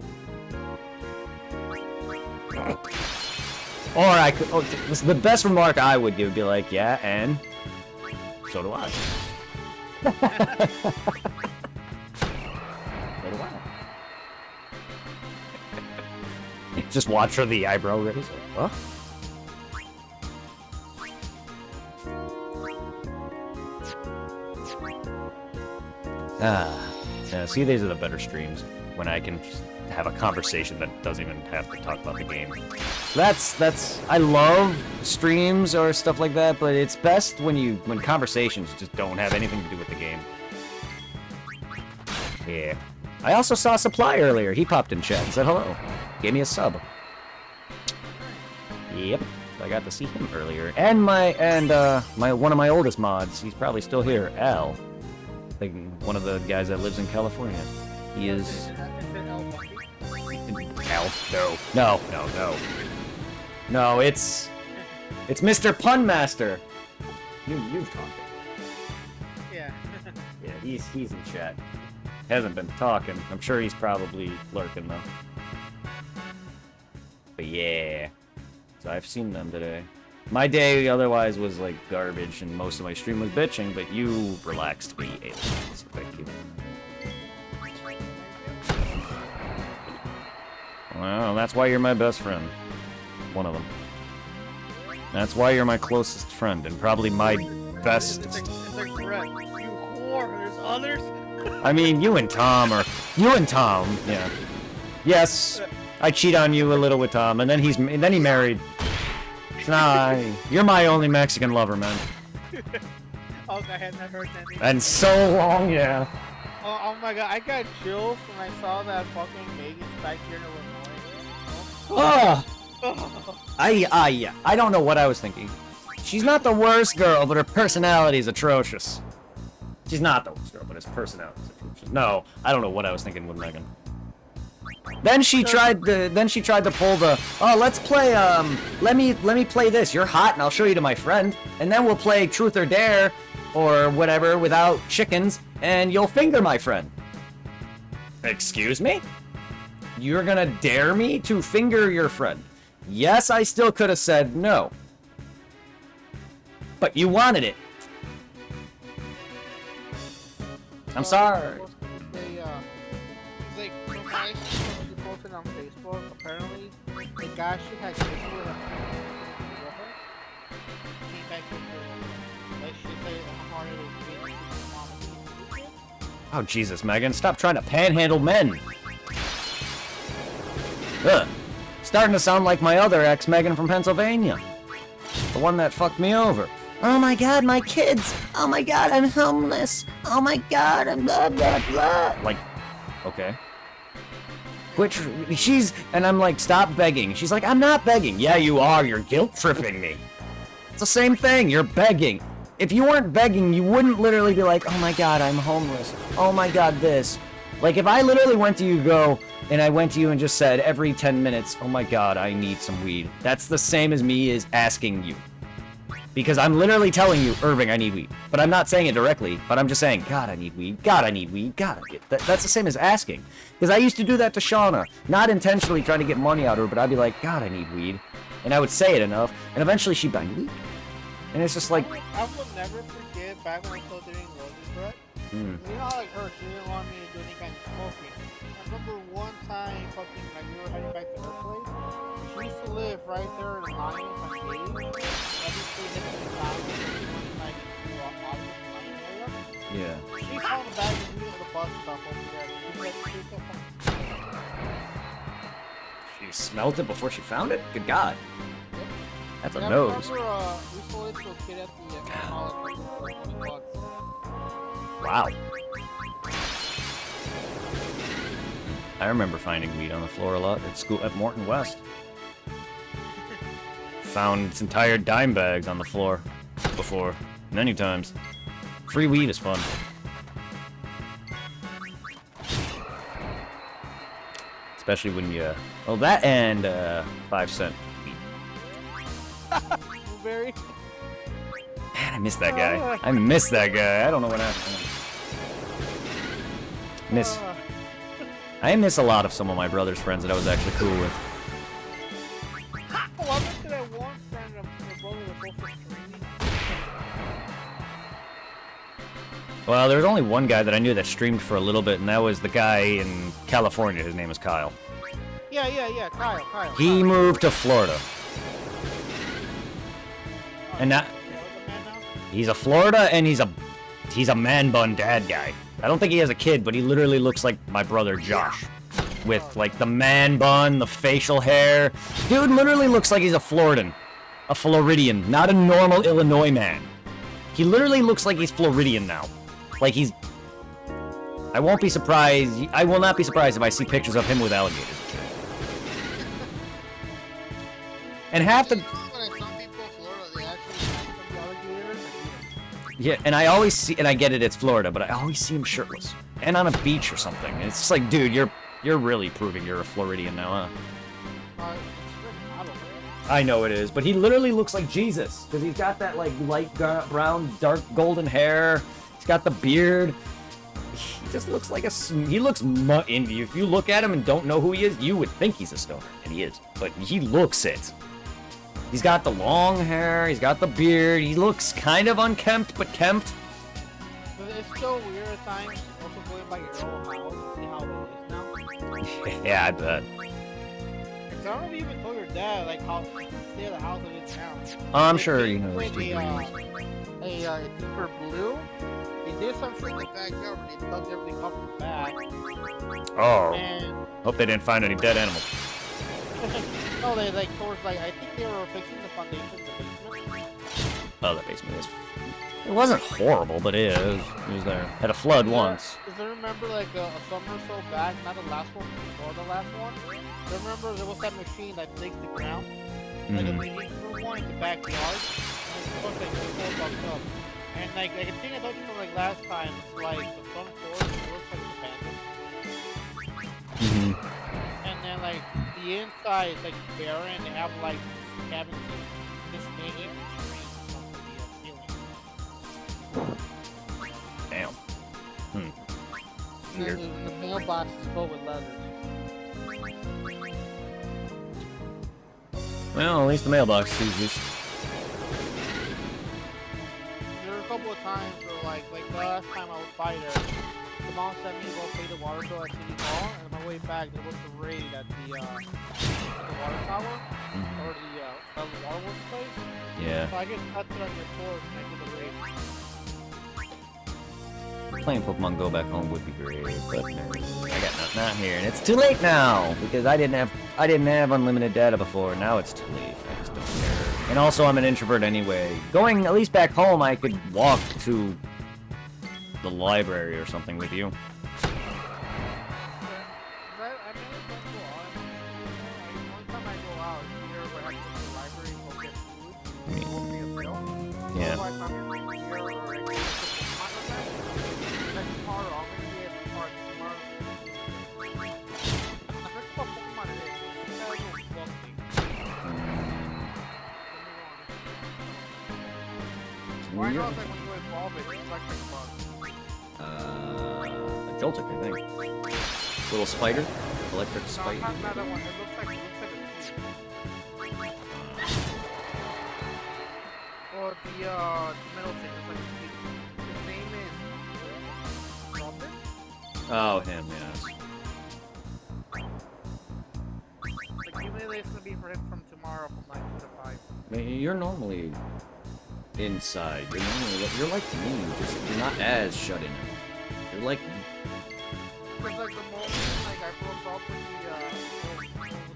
Or I could, the best remark I would give would be like, yeah, and so do I. So do I. Just watch her the eyebrow raise. What? Yeah, see, these are the better streams when I can just have a conversation that doesn't even have to talk about the game. That's I love streams or stuff like that, but it's best when conversations just don't have anything to do with the game. Yeah. I also saw Supply earlier. He popped in chat and said hello. Gave me a sub. Yep. I got to see him earlier. And my one of my oldest mods, he's probably still here, Al. Like one of the guys that lives in California. He is Al. No. No, it's Mr. Punmaster. You've talked it. Yeah. Yeah, he's in chat. Hasn't been talking. I'm sure he's probably lurking though. But yeah. So I've seen them today. My day otherwise was like garbage and most of my stream was bitching, but you relaxed me, Alien, so thank you. Well, that's why you're my best friend. One of them. That's why you're my closest friend and probably my best. It's like Brett. You whore. There's others. I mean, you and Tom, yeah. Yes, I cheat on you a little with Tom, and then he married. So now you're my only Mexican lover, man. Oh, I had not heard that. And so long, yeah. Oh my god, I got chills when I saw that fucking Vegas back here in Illinois. I don't know what I was thinking. She's not the worst girl, but her personality is atrocious. She's not the worst girl, but her personality is atrocious. No, I don't know what I was thinking with Megan. Then she tried to pull the, oh, let's play, let me play this. You're hot and I'll show you to my friend. And then we'll play Truth or Dare or whatever without chickens and you'll finger my friend. Excuse me? You're gonna dare me to finger your friend? Yes, I still could have said no. But you wanted it. I'm sorry. Like, so nice she posted on Facebook, apparently, the guy she had kissed with came back into, like, she said, how hard it is being Oh, Jesus, Megan, stop trying to panhandle men. Ugh. Starting to sound like my other ex, Megan from Pennsylvania. The one that fucked me over. Oh my god, my kids! Oh my god, I'm homeless! Oh my god, I'm blah blah blah! Like, okay. Which, and I'm like, stop begging. She's like, I'm not begging. Yeah, you are, you're guilt tripping me. It's the same thing, you're begging. If you weren't begging, you wouldn't literally be like, oh my god, I'm homeless. Oh my god, this. Like, if I literally went to you, and I went to you and just said every 10 minutes, oh my god, I need some weed. That's the same as me is asking you. Because I'm literally telling you, Irving, I need weed. But I'm not saying it directly, but I'm just saying, God, I need weed. God, I need weed. God, that's the same as asking. Because I used to do that to Shauna. Not intentionally trying to get money out of her, but I'd be like, God, I need weed. And I would say it enough, and eventually she'd buy weed. And it's just like... I will never forget back when I was still doing Logan's Bread. You know how like her, she didn't want me to do any kind of smoking. I remember one time, fucking, like we were heading back to her place. She used to live right there in Lions on Days. I used to hit the town one night to Lions area. Yeah. She found a bag of weed at the bus stop over there. She smelt it before she found it? Good God. Yep. That's a I nose. remember, we sold it to a kid at the college for $20. Wow. I remember finding weed on the floor a lot at school at Morton West. Found its entire dime bags on the floor before, many times. Free weed is fun. Especially when you, well, that and 5-cent weed. Blueberry. Man, I miss that guy. I miss that guy. I don't know what happened. I miss a lot of some of my brother's friends that I was actually cool with. Oh, I went to that one friend of my brother was also streaming. Well, there was only one guy that I knew that streamed for a little bit, and that was the guy in California. His name is Kyle. Yeah, Kyle. He moved to Florida. And now he's a Florida, and he's a man bun dad guy. I don't think he has a kid, but he literally looks like my brother Josh. With like the man bun, the facial hair. Dude literally looks like he's a Floridian. A Floridian, not a normal Illinois man. He literally looks like he's Floridian now. Like he's... I won't be surprised. I will not be surprised if I see pictures of him with alligators and shit. And half the... Yeah, and I always see, and I get it, it's Florida, but I always see him shirtless. And on a beach or something. And it's just like, dude, you're really proving you're a Floridian now, huh? I know it is, but he literally looks like Jesus. Because he's got that, like, light brown, dark golden hair. He's got the beard. He just looks like he looks, if you look at him and don't know who he is, you would think he's a stoner. And he is. But he looks it. He's got the long hair, he's got the beard, he looks kind of unkempt, but kempt. But it's still weird at times, also going by your own house, see how it is now. Yeah, I bet. Because I don't know if you even told your dad, like, how the state of the house it is now. I'm sure you know Like those two reasons. a deeper blue. They did some shit in the backyard, they dug everything up in the back. Oh, And hope they didn't find any dead animals. no, they like towards like I think they were fixing the foundation of the basement. Oh, that basement is... It wasn't horrible, but it was there. Had a flood once. Because I remember like a summer or so back, not the last one, before the last one. I remember there was that machine that digs the ground. Like a machine through one in the backyard. And it was like so fucked up. And like I think I told you from like last time, it's like the front door looks like it's abandoned. And then like the inside is like barren and they have like cabins this big infantry on the ceiling. Damn. And Weird. then the mailbox is full with letters. Well, at least the mailbox sees this. There were a couple of times where like the last time I was by there, the mom sent me to go pay the water bill at City Hall, and on my way back there was a raid at the water tower, or the waterworks place. Yeah. So I just cut it on your porch and I did the raid. playing Pokemon Go back home would be great, but no, I got not here, and it's too late now because I didn't have unlimited data before. Now it's too late. I just don't care. And also, I'm an introvert anyway. Going at least back home, I could walk to the library or something with you. Yeah. Why not like when you evolve it, it's electric bug? A Joltik, I think. Little spider, electric No, spider. not that one. It looks like a cube. Or the middle thing is like a cube. His name is Robin? Oh, him, yes. The cumulative is gonna be for him from tomorrow from like 2 to 5. I mean, you're normally inside. You're like me, just you're not as shut in. You're like me. Because like the moment like I broke up with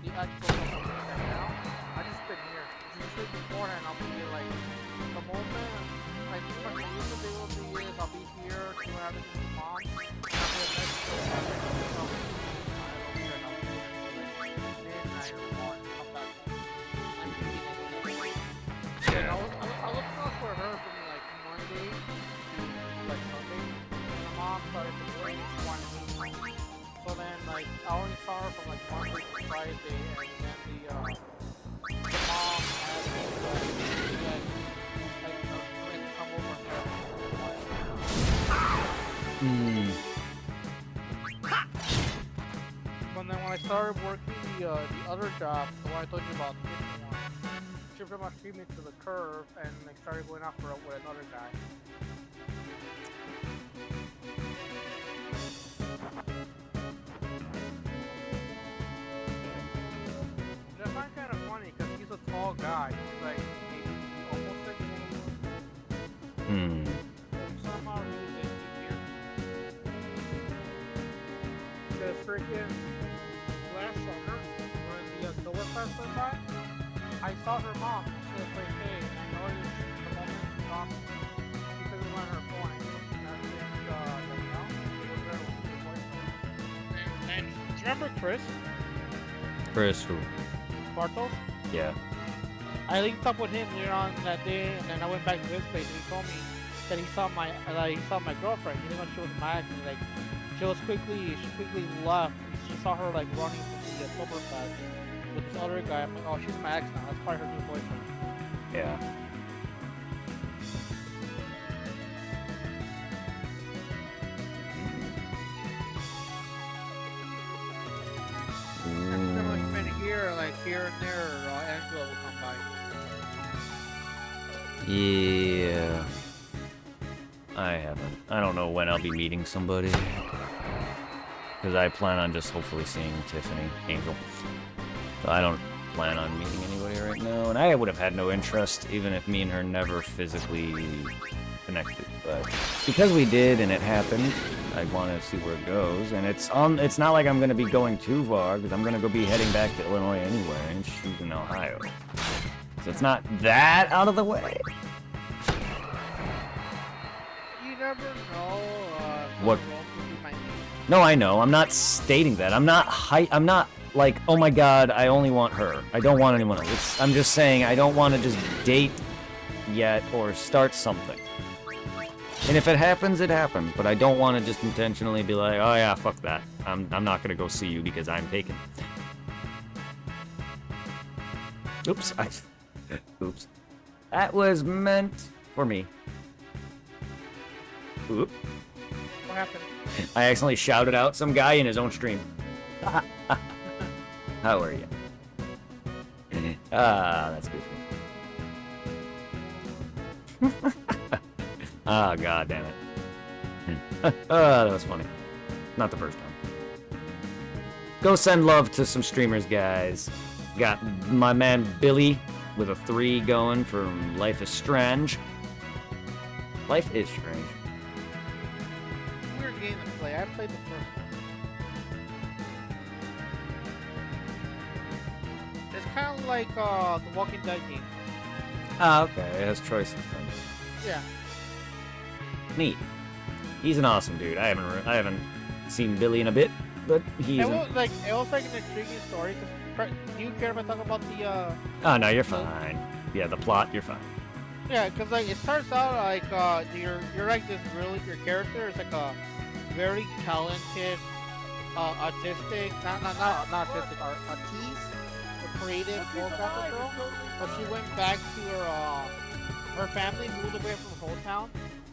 the actual company right now, I just been here. Usually beforehand I'll be like the moment like what I usually will be is I'll be here doing everything with mom. And I'll be at Mexico and I'll be here till like midnight or 1 come back home. And I was not for her from like Monday to like Sunday. And the mom started to bring one week. So then like I only saw her from like Monday to Friday, and then the mom had to come over and But then when I started working the other job, the one I told you about, the kitchen one, she pretty much treated me to the curve and like started going out with another guy. Which I find kind of funny because he's a tall guy. He's like maybe almost 6 feet. And somehow he was here. Because freaking last summer, when the Oktoberfest was by, I saw her mom. She was like, hey, I know the moment she saw me. She said we went on her phone. And I think Danielle, she was there with her boyfriend. And do you remember Chris? Chris, who? Bartos? Yeah. I linked up with him later on that day, and then I went back to his place, and he told me that he saw my girlfriend. He didn't know she was my ex, and like she quickly left. She saw her like running from the Oktoberfest with this other guy. I'm like, oh, she's my ex now. That's probably her new boyfriend. Yeah. And then like been here, like here and there, Angela will come by. Yeah. I haven't. I don't know when I'll be meeting somebody. Because I plan on just hopefully seeing Tiffany, Angel. So I don't plan on meeting anybody right now. And I would have had no interest, even if me and her never physically connected. But because we did and it happened, I want to see where it goes. And it's not like I'm going to be going too far, because I'm going to be heading back to Illinois anyway, and she's in Ohio. So it's not that out of the way. You never know. What? Who you might meet. No, I know. I'm not stating that. I'm not like, oh my god, I only want her. I don't want anyone else. I'm just saying I don't want to just date yet or start something. And if it happens, it happens. But I don't want to just intentionally be like, oh yeah, fuck that. I'm not gonna go see you because I'm taken. Oops. Oops. That was meant for me. Oop. What happened? I accidentally shouted out some guy in his own stream. How are you? That's goofy. Ah, god damn it. That was funny. Not the first time. Go send love to some streamers, guys. Got my man Billy with a 3 going from Life is Strange. Life is Strange. game to play. I played the first one. It's kind of like the Walking Dead game. Ah, okay. It has choices then. Yeah. Neat. He's an awesome dude. I haven't seen Billy in a bit, but he's. It was like an intriguing story. Cause, do you care if I talk about the? Oh no, you're fine. Yeah, the plot, you're fine. Yeah, cause like it starts out like you're like this really your character is like a very talented, autistic, not autistic, artiste, a creative photographer girl. But she went back to her family moved away from her hometown,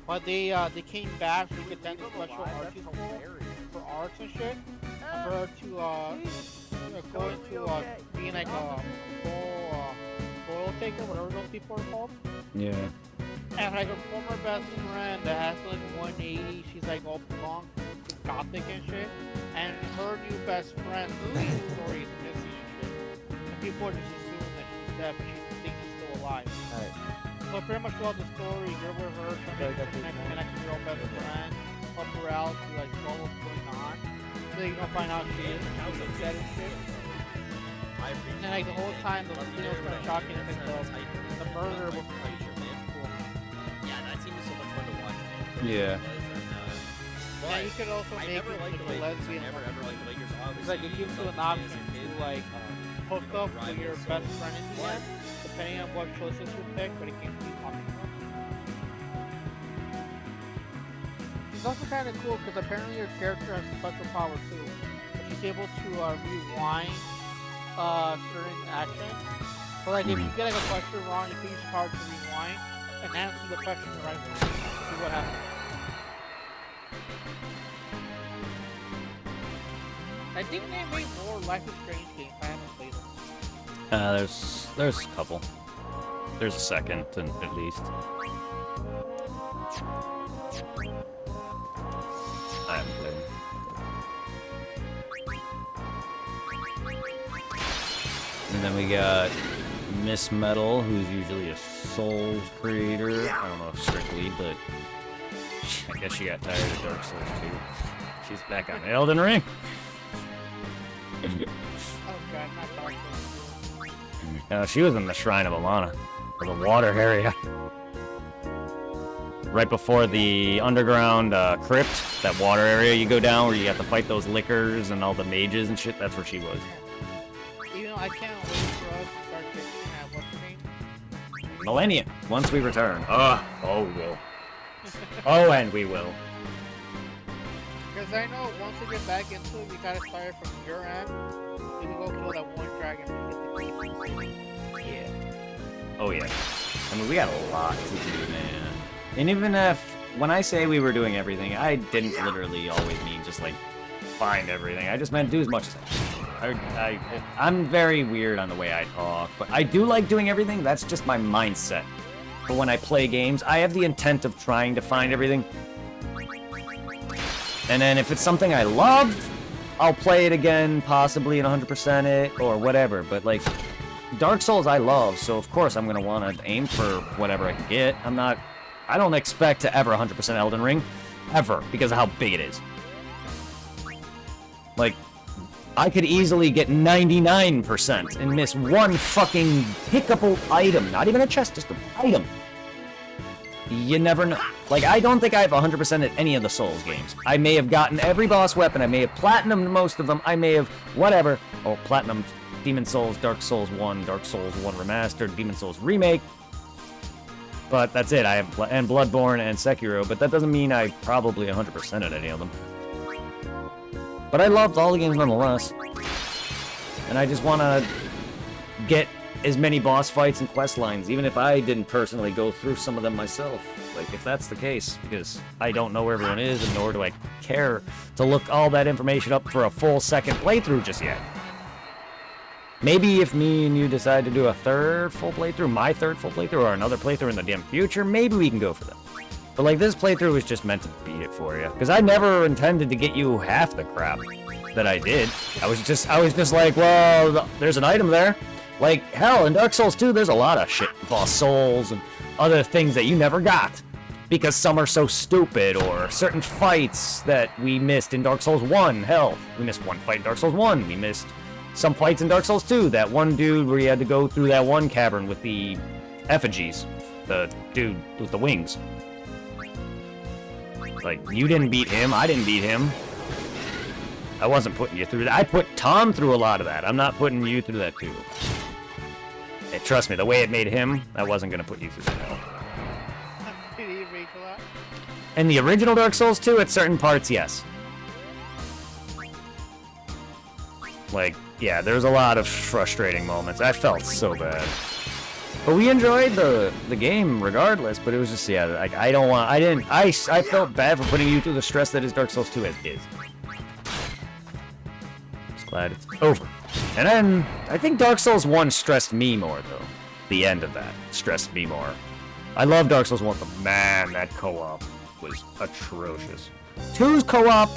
but they came back so they could attend a special art school for arts and shit. And for her to go into being like a full photo taker, whatever those people are called. Yeah. And like her former best friend that has like 180, she's like all blonde, gothic and shit. And her new best friend, whose story is missing and shit. And people are just assuming that she's dead, but she thinks she's still alive. Alright. So pretty much throughout the story, you're with her trying to connect with your own best friend, help her out to like know what's going on. So you're gonna find out she is dead and shit. And then like the whole time, the video was kind of shocking. It's like the murder was Yeah, that team is so much fun to watch. Man. Yeah. yeah, you could also make never it liked like a lesbian. ever liked the Lakers. It's like it gives you an option to like hook up with your best friend in the end, depending on what choices you pick, but it can keep popping up. It's also kind of cool because apparently your character has special power too. She's able to rewind certain actions. So like if you get like a question wrong, you can use your power to rewind and answer the question the right way. See what happens. I think they made more Life is Strange games. I haven't played them. There's a couple. There's a second, at least. I haven't played them. And then we got Miss Metal, who's usually a Souls creator. I don't know if strictly, but I guess she got tired of Dark Souls 2. She's back on Elden Ring. Oh god, not Dark Souls. She was in the Shrine of Alana, or the water area. Right before the underground crypt, that water area you go down where you have to fight those lickers and all the mages and shit, that's where she was. Even though I can't wait for us to start fixing that what's her name? Millennium, once we return. Oh, we will. Oh, and we will. Because I know once we get back into it, we gotta start from your end. Then we go kill that one dragon and get the key. Yeah. Oh, yeah. I mean, we got a lot to do, man. And even if, when I say we were doing everything, I didn't literally always mean just, like, find everything. I just meant do as much as I can. I'm very weird on the way I talk, but I do like doing everything. That's just my mindset. But when I play games, I have the intent of trying to find everything. And then if it's something I love, I'll play it again, possibly in 100% it, or whatever. But, like, Dark Souls I love, so of course I'm going to want to aim for whatever I can get. I don't expect to ever 100% Elden Ring, ever, because of how big it is. Like, I could easily get 99% and miss one fucking pickable item. Not even a chest, just an item. You never know. Like, I don't think I have 100% at any of the Souls games. I may have gotten every boss weapon, I may have platinumed most of them, I may have whatever. Oh, platinum, Demon Souls, Dark Souls 1, Dark Souls 1 Remastered, Demon Souls Remake. But that's it. I have and Bloodborne and Sekiro, but that doesn't mean I probably 100% at any of them. But I loved all the games nonetheless. And I just want to get as many boss fights and quest lines, even if I didn't personally go through some of them myself. Like, if that's the case, because I don't know where everyone is, and nor do I care to look all that information up for a full second playthrough just yet. Maybe if me and you decide to do a third full playthrough, my third full playthrough, or another playthrough in the damn future, maybe we can go for that. But like, this playthrough was just meant to beat it for you, because I never intended to get you half the crap that I did. I was just like, well, there's an item there. Like, hell, in Dark Souls 2, there's a lot of shit. Lost souls and other things that you never got. because some are so stupid, or certain fights that we missed in Dark Souls 1. Hell, we missed one fight in Dark Souls 1. We missed some fights in Dark Souls 2. That one dude where you had to go through that one cavern with the effigies. The dude with the wings. Like, you didn't beat him, I didn't beat him. I wasn't putting you through that. I put Tom through a lot of that. I'm not putting you through that too. Hey, trust me, the way it made him, I wasn't gonna put you through that hell. Did he rage a lot? In the original Dark Souls 2, at certain parts, yes. Like, yeah, there's a lot of frustrating moments. I felt so bad. But we enjoyed the game regardless, but it was just, yeah, like, I felt bad for putting you through the stress that is Dark Souls 2 as is. Just glad it's over. And then, I think Dark Souls 1 stressed me more, though. The end of that stressed me more. I love Dark Souls 1, but man, that co-op was atrocious. 2's co-op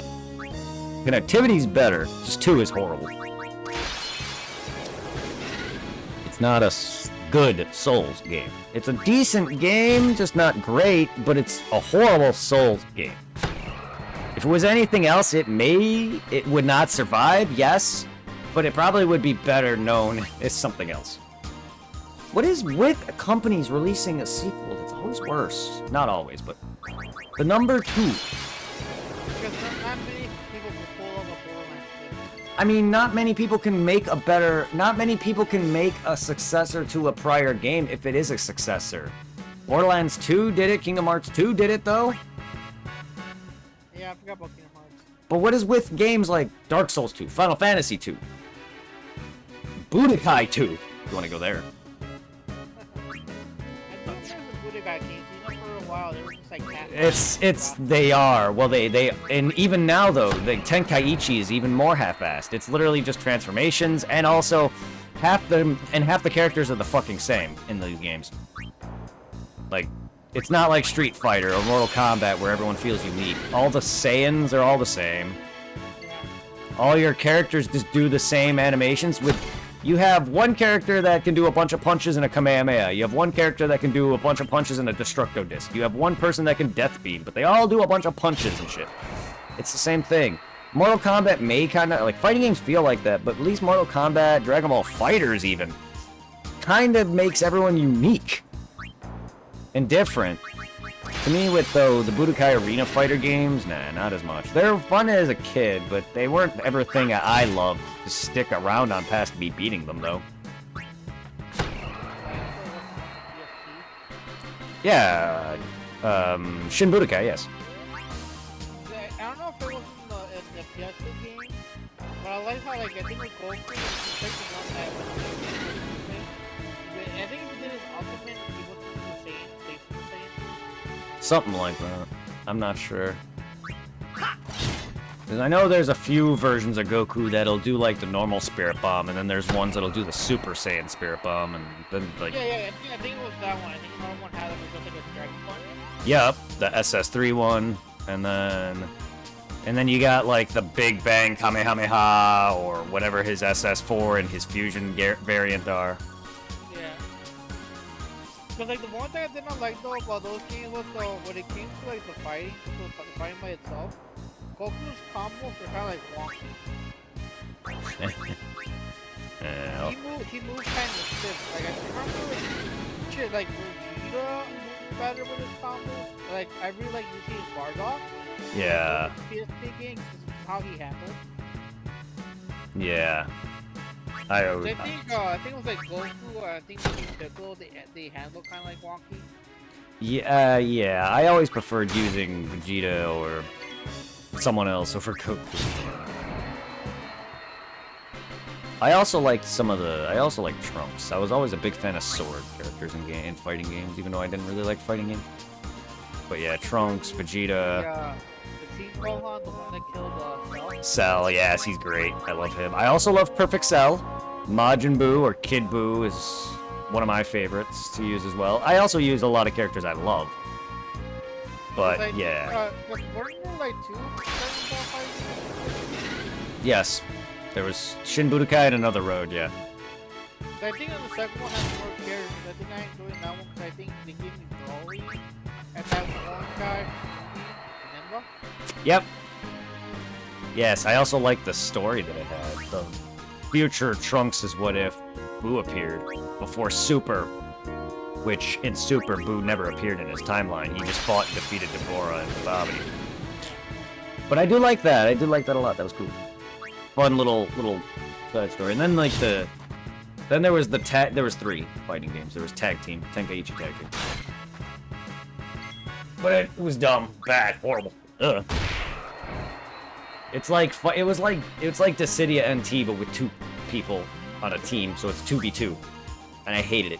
connectivity's better, just 2 is horrible. It's not a good Souls game. It's a decent game, just not great, but it's a horrible Souls game. If it was anything else, it would not survive, yes, but it probably would be better known as something else. What is with companies releasing a sequel that's always worse? Not always, but the number 2. Because not many people can pull off a Borderlands 2. I mean, not many people can make a successor to a prior game if it is a successor. Borderlands 2 did it, Kingdom Hearts 2 did it though. Yeah, I forgot about Kingdom Hearts. But what is with games like Dark Souls 2, Final Fantasy 2, Budokai 2, if you want to go there. I thought there was a Budokai game. You know, for a while, they were just like They are. Well, they and even now though, the Tenkaichi is even more half-assed. It's literally just transformations, and also half the characters are the fucking same in these games. Like, it's not like Street Fighter or Mortal Kombat where everyone feels unique. All the Saiyans are all the same. All your characters just do the same animations with. You have one character that can do a bunch of punches and a Kamehameha. You have one character that can do a bunch of punches and a Destructo Disc. You have one person that can Death Beam, but they all do a bunch of punches and shit. It's the same thing. Mortal Kombat may kind of, like, fighting games feel like that, but at least Mortal Kombat, Dragon Ball FighterZ even, kind of makes everyone unique and different. To me, with, though, the Budokai Arena Fighter games, nah, not as much. They're fun as a kid, but they weren't everything that I loved to stick around on past me beating them, though. Yeah, Shin Budokai, yes. I don't know if it was in the PS2 game, but I like how, like, I think with Goku, it's like the one that I think if he did his ultimate, he went to the Saiyan, Super Saiyan. Something like that. I'm not sure. Because I know there's a few versions of Goku that'll do, like, the normal Spirit Bomb, and then there's ones that'll do the Super Saiyan Spirit Bomb, and then, like... Yeah, I think it was that one. I think another one had it was just like a Dragon Punch. Yep, the SS3 one, and then you got, like, the Big Bang Kamehameha, or whatever his SS4 and his Fusion variant are. Yeah. Because, like, the one thing I did not like, though, about those games was, though, when it came to, like, the fighting by itself, Goku's combos were kind of, like, wonky. Yeah. He moved kind of stiff. Like, I remember, shit, like, Vegeta moved better with his combos. Like, I really like using his Bardock. Yeah. PSP games is how he handled. Yeah. I think it was like Goku, I think Piccolo, they handle kind of like wonky. Yeah, yeah. I always preferred using Vegeta or someone else over Goku. I also liked Trunks. I was always a big fan of sword characters in fighting games, even though I didn't really like fighting games. But yeah, Trunks, Vegeta. The Team Gohan, the one that killed Cell, yes, he's great. I love him. I also love Perfect Cell. Majin Buu or Kid Buu is one of my favorites to use as well. I also use a lot of characters I love. But like, yeah. Weren't there like 2 Dragon Ball fights? Yes. There was Shin Budokai and Another Road, yeah. I think on the second one has more characters. I think I enjoyed that one because I think they gave me Broly. And that one Yep. Yes, I also like the story that it had. The future Trunks is what if Boo appeared before Super, which in Super, Boo never appeared in his timeline. He just fought and defeated Dabura and Babidi. But I do like that. I did like that a lot. That was cool. Fun little side story. And then like then there was there was 3 fighting games. There was Tag Team, Tenkaichi Tag Team. But it was dumb, bad, horrible. Ugh. It's like it's like Dissidia NT but with 2 people on a team, so it's 2v2. And I hated it.